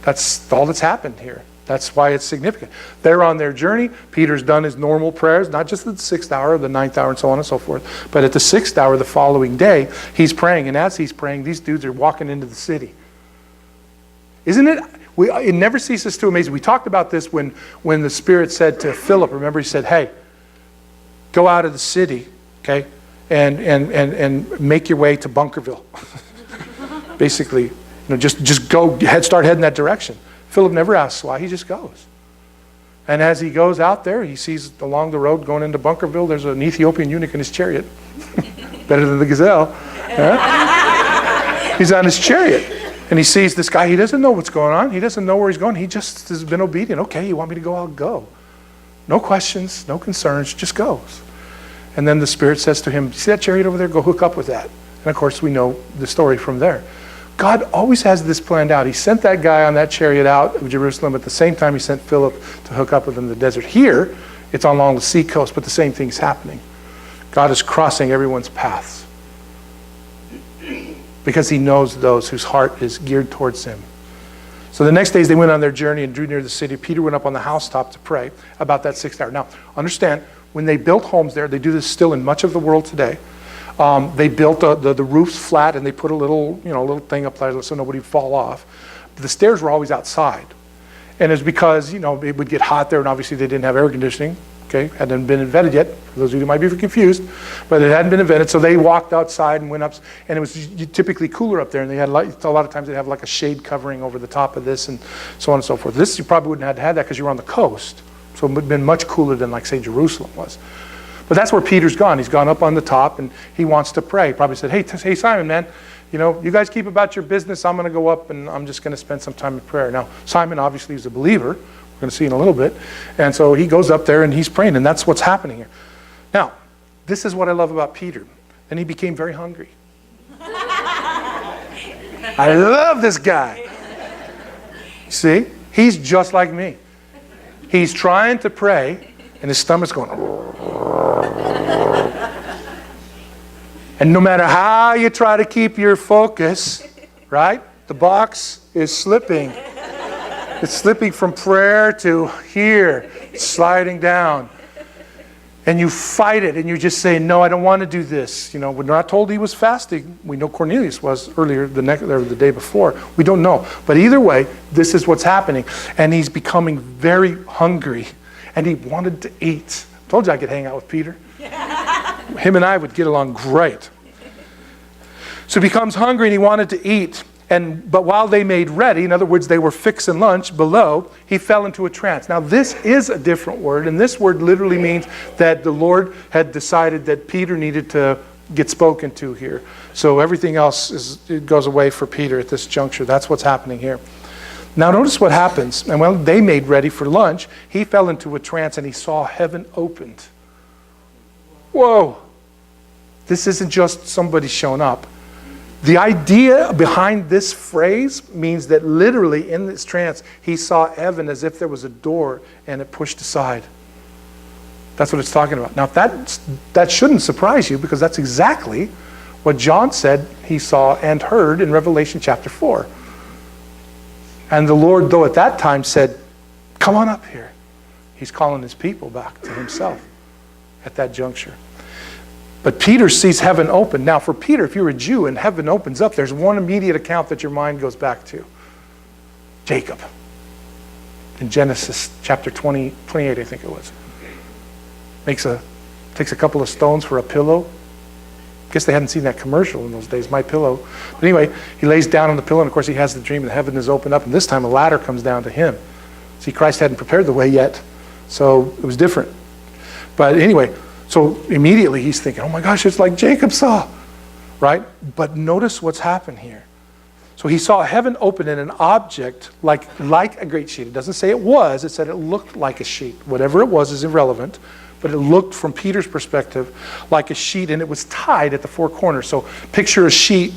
That's all that's happened here. That's why it's significant. They're on their journey. Peter's done his normal prayers, not just at the 6th hour, the 9th hour, and so on and so forth, but at the 6th hour the following day, he's praying. And as he's praying, these dudes are walking into the city. Isn't it? It never ceases to amaze me. We talked about this when the Spirit said to Philip, remember, he said, hey, go out of the city, okay, and make your way to Bunkerville. Basically, just go, start heading that direction. Philip never asks why, he just goes. And as he goes out there, he sees along the road going into Bunkerville, there's an Ethiopian eunuch in his chariot. Better than the gazelle. He's on his chariot. And he sees this guy. He doesn't know what's going on. He doesn't know where he's going. He just has been obedient. Okay, you want me to go? I'll go. No questions, no concerns, just goes. And then the Spirit says to him, see that chariot over there? Go hook up with that. And of course, we know the story from there. God always has this planned out. He sent that guy on that chariot out of Jerusalem at the same time he sent Philip to hook up with him in the desert. Here, it's along the sea coast, but the same thing's happening. God is crossing everyone's paths because he knows those whose heart is geared towards him. So the next days they went on their journey and drew near the city. Peter went up on the housetop to pray about that 6th hour. Now, understand, when they built homes there, they do this still in much of the world today. They built the roofs flat and they put a little thing up there so nobody would fall off. But the stairs were always outside. And it's because, it would get hot there and obviously they didn't have air conditioning. Okay, hadn't been invented yet, for those of you who might be confused, but it hadn't been invented, so they walked outside and went up, and it was typically cooler up there, and they had a lot of times they'd have like a shade covering over the top of this, and so on and so forth. This, you probably wouldn't have had that because you were on the coast, so it would have been much cooler than, like, say, Jerusalem was. But that's where Peter's gone. He's gone up on the top, and he wants to pray. He probably said, hey, Simon, man, you guys keep about your business. I'm going to go up, and I'm just going to spend some time in prayer. Now, Simon obviously is a believer. We're going to see in a little bit. And so he goes up there and he's praying, and that's what's happening here. Now, this is what I love about Peter. And he became very hungry. I love this guy. See? He's just like me. He's trying to pray, and his stomach's going. And no matter how you try to keep your focus, right? The box is slipping. It's slipping from prayer to here, sliding down. And you fight it, and you just say, no, I don't want to do this. We're not told he was fasting. We know Cornelius was earlier, the day before. We don't know. But either way, this is what's happening. And he's becoming very hungry, and he wanted to eat. I told you I could hang out with Peter. Him and I would get along great. So he becomes hungry, and he wanted to eat. But while they made ready, in other words, they were fixing lunch below, he fell into a trance. Now, this is a different word, and this word literally means that the Lord had decided that Peter needed to get spoken to here. So everything else it goes away for Peter at this juncture. That's what's happening here. Now, notice what happens. And when they made ready for lunch, he fell into a trance, and he saw heaven opened. Whoa! This isn't just somebody showing up. The idea behind this phrase means that literally in this trance, he saw heaven as if there was a door and it pushed aside. That's what it's talking about. Now, that shouldn't surprise you because that's exactly what John said he saw and heard in Revelation chapter 4. And the Lord, though at that time said, come on up here, he's calling his people back to himself at that juncture. But Peter sees heaven open. Now, for Peter, if you're a Jew and heaven opens up, there's one immediate account that your mind goes back to. Jacob. In Genesis chapter 28, I think it was. Takes a couple of stones for a pillow. I guess they hadn't seen that commercial in those days, My Pillow. But anyway, he lays down on the pillow, and of course he has the dream, and heaven is opened up, and this time a ladder comes down to him. See, Christ hadn't prepared the way yet, so it was different. But anyway, so immediately he's thinking, oh my gosh, it's like Jacob saw, right? But notice what's happened here. So he saw heaven open and an object like a great sheet. It doesn't say it was, it said it looked like a sheet. Whatever it was is irrelevant, but it looked from Peter's perspective like a sheet, and it was tied at the four corners. So picture a sheet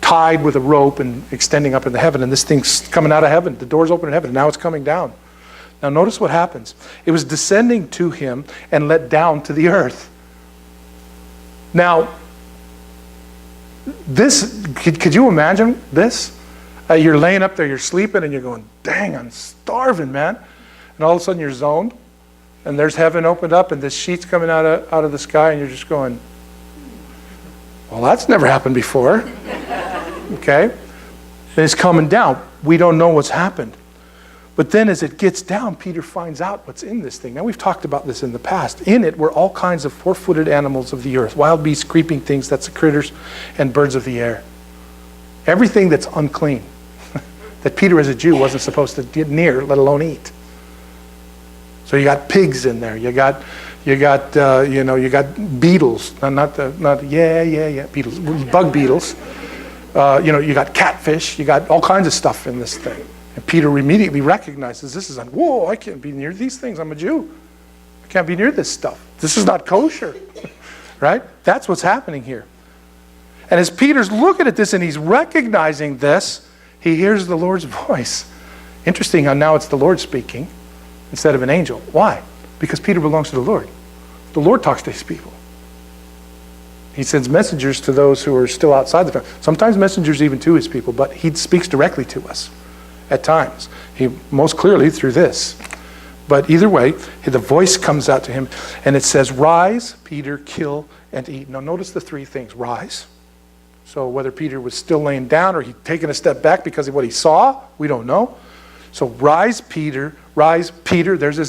tied with a rope and extending up into heaven, and this thing's coming out of heaven. The door's open in heaven, and now it's coming down. Now notice what happens. It was descending to him and let down to the earth. Now, this, could you imagine this? You're laying up there, you're sleeping, and you're going, dang, I'm starving, man. And all of a sudden you're zoned, and there's heaven opened up, and this sheet's coming out of the sky, and you're just going, well, that's never happened before. Okay? And it's coming down. We don't know what's happened. But then as it gets down, Peter finds out what's in this thing. Now, we've talked about this in the past. In it were all kinds of four-footed animals of the earth, wild beasts, creeping things, that's the critters, and birds of the air. Everything that's unclean, that Peter as a Jew wasn't supposed to get near, let alone eat. So you got pigs in there. You got beetles, beetles, bug beetles. You got catfish. You got all kinds of stuff in this thing. And Peter immediately recognizes this is whoa, I can't be near these things. I'm a Jew. I can't be near this stuff. This is not kosher. Right? That's what's happening here. And as Peter's looking at this and he's recognizing this, he hears the Lord's voice. Interesting how now it's the Lord speaking instead of an angel. Why? Because Peter belongs to the Lord. The Lord talks to his people. He sends messengers to those who are still outside the family. Sometimes messengers even to his people, but he speaks directly to us. At times. He most clearly through this. But either way, the voice comes out to him and it says, rise, Peter, kill and eat. Now notice the three things. Rise. So whether Peter was still laying down or he'd taken a step back because of what he saw, we don't know. So rise, Peter. There's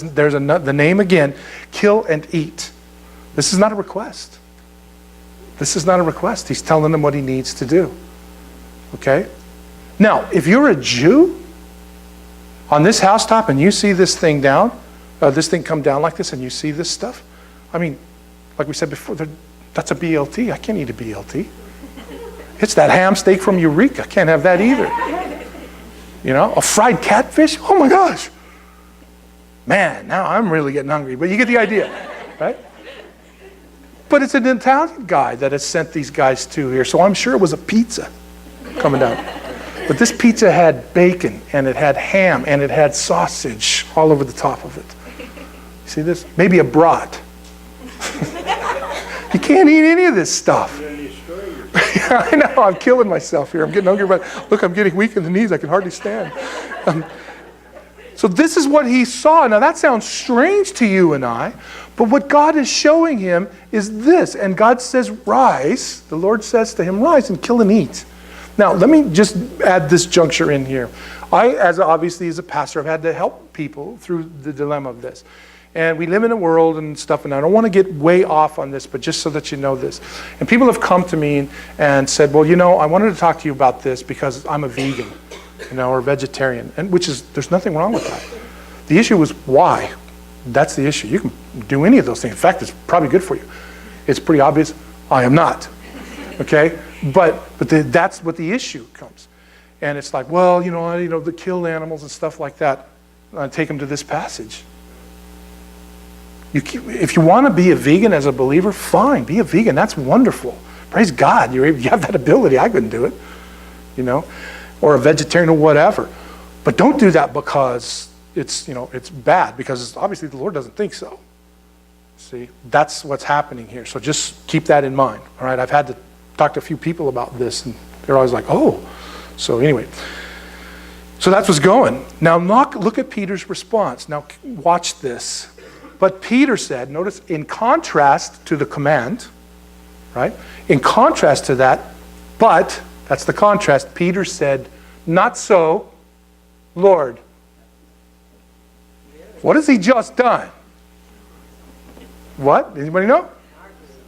the name again. Kill and eat. This is not a request. This is not a request. He's telling him what he needs to do. Okay? Now, if you're a Jew, on this housetop and you see this thing this thing come down like this and you see this stuff, I mean, like we said before, that's a BLT. I can't eat a BLT. It's that ham steak from Eureka. I can't have that either. You know, a fried catfish? Oh my gosh. Man, now I'm really getting hungry. But you get the idea, right? But it's an Italian guy that has sent these guys to here. So I'm sure it was a pizza coming down. But this pizza had bacon, and it had ham, and it had sausage all over the top of it. See this? Maybe a brat. You can't eat any of this stuff. I know, I'm killing myself here. I'm getting hungry, but look, I'm getting weak in the knees. I can hardly stand. So this is what he saw. Now that sounds strange to you and I, but what God is showing him is this. And God says, rise. The Lord says to him, rise and kill and eat. Now, let me just add this juncture in here. Obviously, as a pastor, I've had to help people through the dilemma of this. And we live in a world and stuff, and I don't want to get way off on this, but just so that you know this. And people have come to me and said, well, I wanted to talk to you about this because I'm a vegan, or vegetarian, and there's nothing wrong with that. The issue was why. That's the issue. You can do any of those things. In fact, it's probably good for you. It's pretty obvious. I am not. Okay? But that's what the issue comes. And it's like, well, the killed animals and stuff like that, take them to this passage. If you want to be a vegan as a believer, fine, be a vegan. That's wonderful. Praise God, you have that ability. I couldn't do it, or a vegetarian or whatever. But don't do that because it's bad, because obviously the Lord doesn't think so. See, that's what's happening here. So just keep that in mind. All right, I've had to talk to a few people about this, and they're always like, oh. So anyway, so that's what's going. Now look at Peter's response. Now watch this. But Peter said, notice, in contrast to the command, right? In contrast to that, but, that's the contrast, Peter said, not so, Lord. What has he just done? What? Anybody know?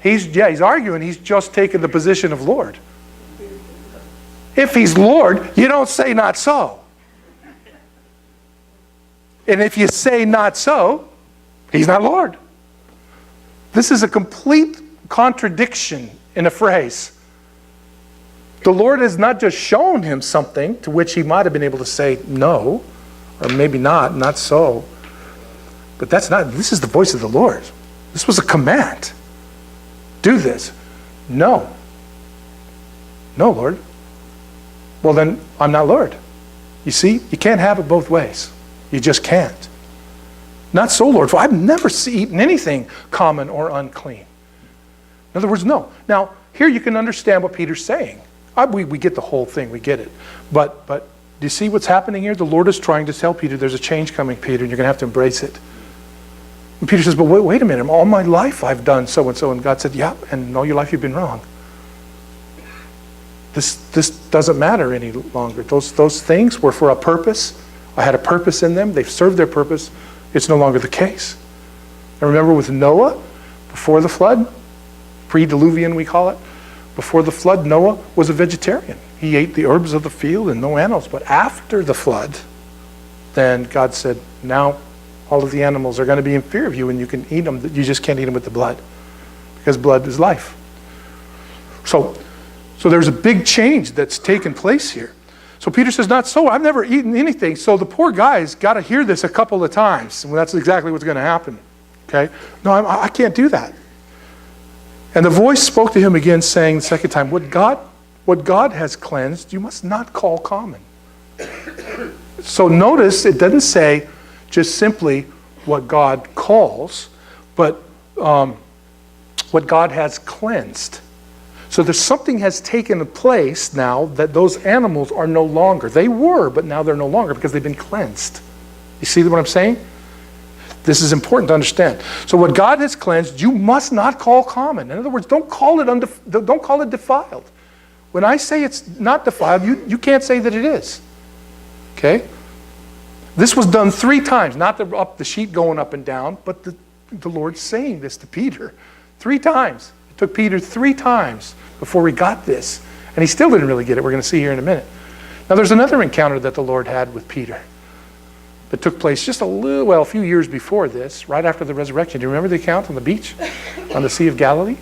He's arguing. He's just taken the position of Lord. If he's Lord, you don't say not so. And if you say not so, he's not Lord. This is a complete contradiction in a phrase. The Lord has not just shown him something to which he might have been able to say no, or maybe not so. But this is the voice of the Lord. This was a command. Do this. No. No, Lord. Well, then I'm not Lord. You see, you can't have it both ways. You just can't. Not so, Lord, for I've never eaten anything common or unclean. In other words, no. Now, here you can understand what Peter's saying. We get the whole thing, we get it. But do you see what's happening here? The Lord is trying to tell Peter, there's a change coming, Peter, and you're going to have to embrace it. And Peter says, but wait a minute, all my life I've done so-and-so. And God said, yeah, and all your life you've been wrong. This doesn't matter any longer. Those things were for a purpose. I had a purpose in them. They've served their purpose. It's no longer the case. And remember with Noah, before the flood, pre-diluvian we call it, before the flood, Noah was a vegetarian. He ate the herbs of the field and no animals. But after the flood, then God said, now all of the animals are going to be in fear of you and you can eat them. You just can't eat them with the blood, because blood is life. So there's a big change that's taken place here. So Peter says, not so. I've never eaten anything. So the poor guy's got to hear this a couple of times. And that's exactly what's going to happen. Okay? No, I can't do that. And the voice spoke to him again, saying the second time, what God has cleansed, you must not call common. So notice it doesn't say just simply what God calls, but what God has cleansed. So there's something has taken place now that those animals are no longer. They were, but now they're no longer because they've been cleansed. You see what I'm saying? This is important to understand. So what God has cleansed, you must not call common. In other words, don't call it defiled. When I say it's not defiled, you can't say that it is. Okay? This was done 3 times, not the sheet going up and down, but the Lord saying this to Peter 3 times. It took Peter 3 times before he got this. And he still didn't really get it. We're going to see here in a minute. Now there's another encounter that the Lord had with Peter that took place just a few years before this, right after the resurrection. Do you remember the account on the beach on the Sea of Galilee?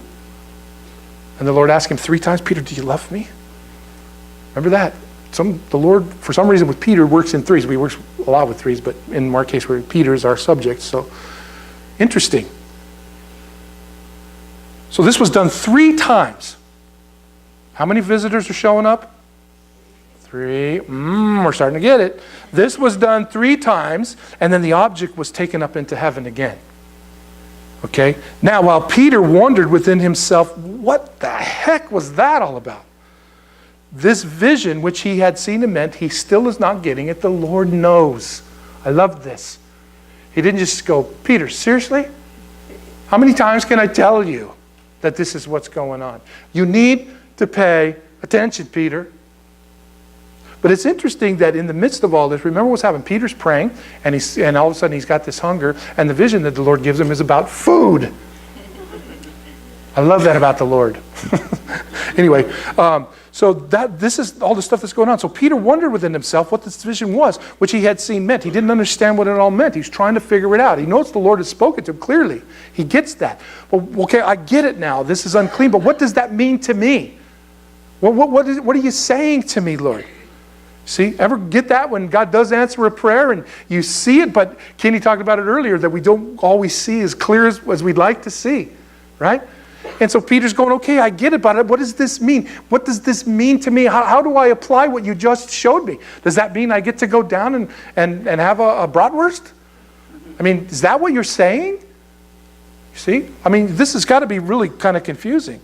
And the Lord asked him 3 times, Peter, do you love me? Remember that? The Lord, for some reason with Peter, works in 3s. We work a lot with 3s, but in our case, Peter is our subject. So interesting. So this was done 3 times. How many visitors are showing up? 3. We're starting to get it. This was done 3 times, and then the object was taken up into heaven again. Okay? Now, while Peter wondered within himself, what the heck was that all about? This vision which he had seen and meant, he still is not getting it. The Lord knows. I love this. He didn't just go, Peter, seriously? How many times can I tell you that this is what's going on? You need to pay attention, Peter. But it's interesting that in the midst of all this, remember what's happening. Peter's praying, and all of a sudden he's got this hunger, and the vision that the Lord gives him is about food. I love that about the Lord. Anyway, so this is all the stuff that's going on. So Peter wondered within himself what this vision was, which he had seen meant. He didn't understand what it all meant. He's trying to figure it out. He knows the Lord has spoken to him clearly. He gets that. Well, okay, I get it now. This is unclean, but what does that mean to me? What are you saying to me, Lord? See, ever get that when God does answer a prayer and you see it, but Kenny talked about it earlier, that we don't always see as clear as we'd like to see, right? And so Peter's going, okay, I get it, but what does this mean? What does this mean to me? How do I apply what you just showed me? Does that mean I get to go down and have a bratwurst? I mean, is that what you're saying? You see? I mean, this has got to be really kind of confusing.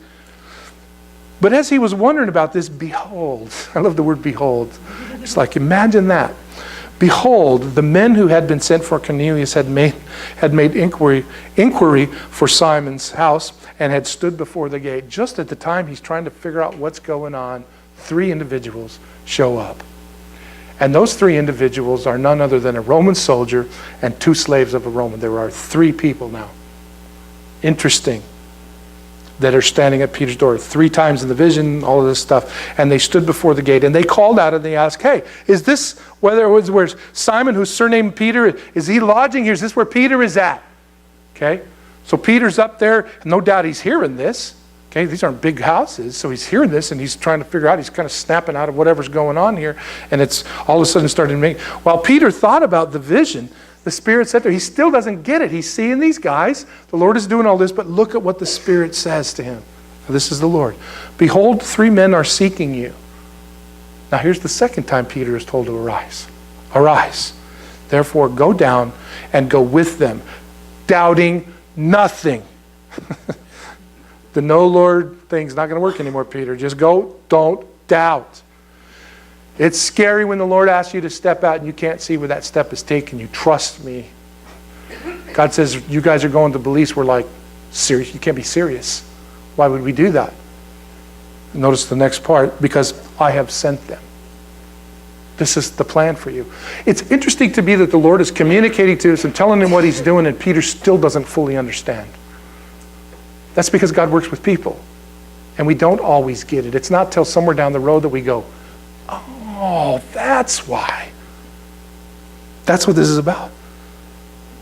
But as he was wondering about this, behold, I love the word behold. It's like, imagine that. Behold, the men who had been sent for Cornelius had made inquiry for Simon's house and had stood before the gate. Just at the time he's trying to figure out what's going on, 3 individuals show up. And those 3 individuals are none other than a Roman soldier and 2 slaves of a Roman. There are 3 people now. Interesting. That are standing at Peter's door 3 times in the vision, all of this stuff. And they stood before the gate and they called out and they asked, hey, is this where Simon, who's surnamed Peter, is he lodging here? Is this where Peter is at? Okay. So Peter's up there. No doubt he's hearing this. Okay, these aren't big houses, so he's hearing this and he's trying to figure out, he's kind of snapping out of whatever's going on here, and it's all of a sudden starting to make, while Peter thought about the vision, the Spirit said to him, he still doesn't get it. He's seeing these guys, the Lord is doing all this, but look at what the Spirit says to him. This is the Lord. Behold, 3 men are seeking you. Now here's the second time Peter is told to arise. Arise. Therefore go down and go with them, doubting nothing. The no Lord thing's not going to work anymore, Peter. Just go, don't doubt. It's scary when the Lord asks you to step out and you can't see where that step is taking you. Trust me. God says, you guys are going to beliefs. We're like, serious? You can't be serious. Why would we do that? Notice the next part, because I have sent them. This is the plan for you. It's interesting to me that the Lord is communicating to us and telling him what he's doing, and Peter still doesn't fully understand. That's because God works with people. And we don't always get it. It's not till somewhere down the road that we go, oh, that's why. That's what this is about.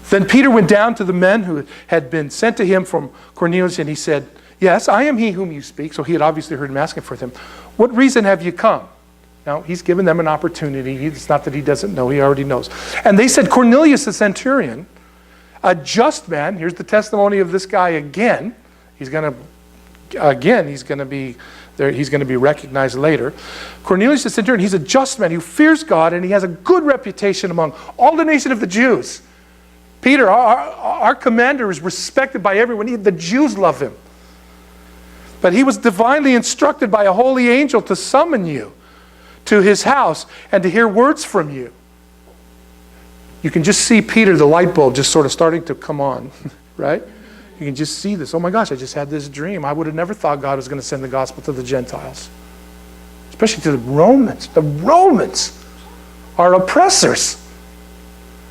Then Peter went down to the men who had been sent to him from Cornelius, and he said, yes, I am he whom you speak. So he had obviously heard him asking for them. What reason have you come? Now, he's given them an opportunity. It's not that he doesn't know. He already knows. And they said, Cornelius the centurion, a just man. Here's the testimony of this guy again. He's going to be there. He's going to be recognized later. Cornelius the centurion, he's a just man who fears God, and he has a good reputation among all the nation of the Jews. Peter, our commander, is respected by everyone. The Jews love him. But he was divinely instructed by a holy angel to summon you to his house and to hear words from you. You can just see Peter, the light bulb, just sort of starting to come on, right? You can just see this. Oh my gosh, I just had this dream. I would have never thought God was going to send the gospel to the Gentiles. Especially to the Romans. The Romans are oppressors.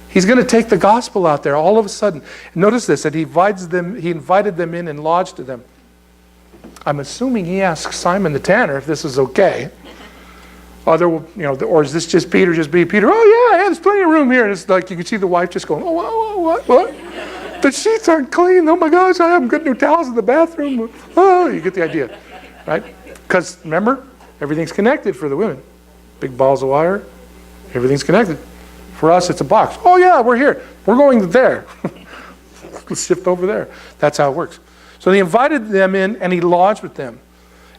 He's going to take the gospel out there all of a sudden. Notice this, that he invited them in and lodged to them. I'm assuming he asked Simon the tanner if this is okay. Or is this just Peter just being Peter? Oh yeah, there's plenty of room here. And it's like you can see the wife just going, oh, what? The sheets aren't clean. Oh my gosh, I have good new towels in the bathroom. Oh, you get the idea, right? Because remember, everything's connected for the women. Big balls of wire, everything's connected. For us, it's a box. Oh yeah, we're here. We're going there. Let's shift over there. That's how it works. So he invited them in and he lodged with them.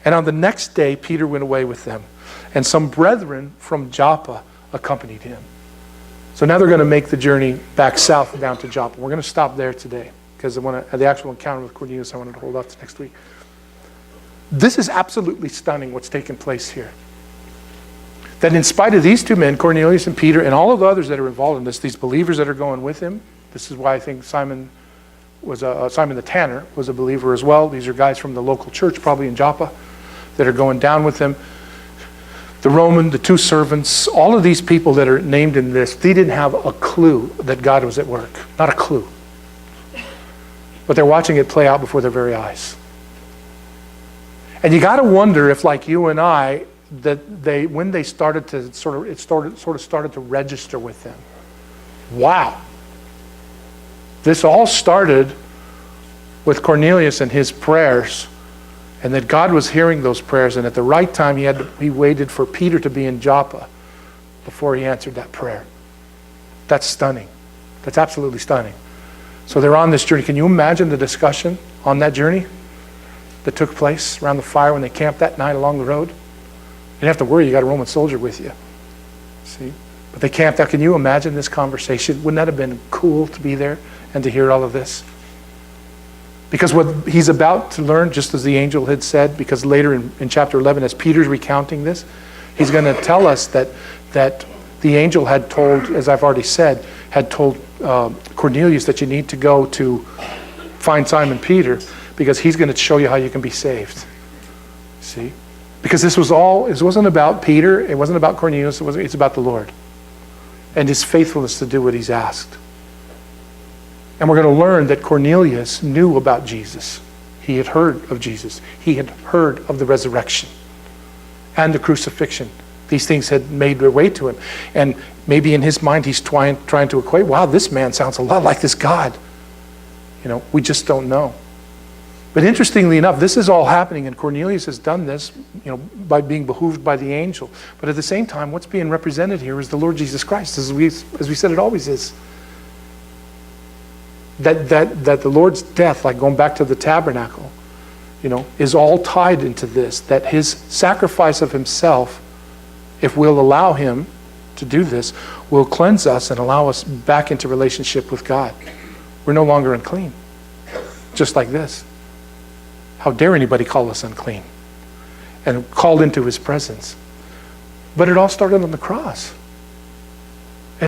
And on the next day, Peter went away with them. And some brethren from Joppa accompanied him. So now they're going to make the journey back south and down to Joppa. We're going to stop there today because the actual encounter with Cornelius I wanted to hold off to next week. This is absolutely stunning what's taking place here. That in spite of these 2 men, Cornelius and Peter, and all of the others that are involved in this, these believers that are going with him, this is why I think Simon the tanner was a believer as well. These are guys from the local church, probably in Joppa, that are going down with him. The Roman, the 2 servants, all of these people that are named in this, they didn't have a clue that God was at work. Not a clue. But they're watching it play out before their very eyes. And you got to wonder if, like you and I, that when they started to started to register with them. Wow. This all started with Cornelius and his prayers. And that God was hearing those prayers, and at the right time he waited for Peter to be in Joppa before he answered that prayer. That's stunning. That's absolutely stunning. So they're on this journey. Can you imagine the discussion on that journey that took place around the fire when they camped that night along the road? You didn't have to worry, you got a Roman soldier with you. See? But they camped out. Can you imagine this conversation? Wouldn't that have been cool to be there and to hear all of this? Because what he's about to learn, just as the angel had said, because later in chapter 11, as Peter's recounting this, he's going to tell us that the angel had told, as I've already said, had told Cornelius that you need to go to find Simon Peter because he's going to show you how you can be saved. See? Because it wasn't about Peter, it wasn't about Cornelius, it's about the Lord and his faithfulness to do what he's asked. And we're going to learn that Cornelius knew about Jesus. He had heard of Jesus. He had heard of the resurrection and the crucifixion. These things had made their way to him. And maybe in his mind he's trying to equate, wow, this man sounds a lot like this God. We just don't know. But interestingly enough, this is all happening, and Cornelius has done this, by being behooved by the angel. But at the same time, what's being represented here is the Lord Jesus Christ, as we said it always is. That the Lord's death, like going back to the tabernacle, is all tied into this, that his sacrifice of himself, if we'll allow him to do this, will cleanse us and allow us back into relationship with God. We're no longer unclean. Just like this. How dare anybody call us unclean? And called into his presence. But it all started on the cross.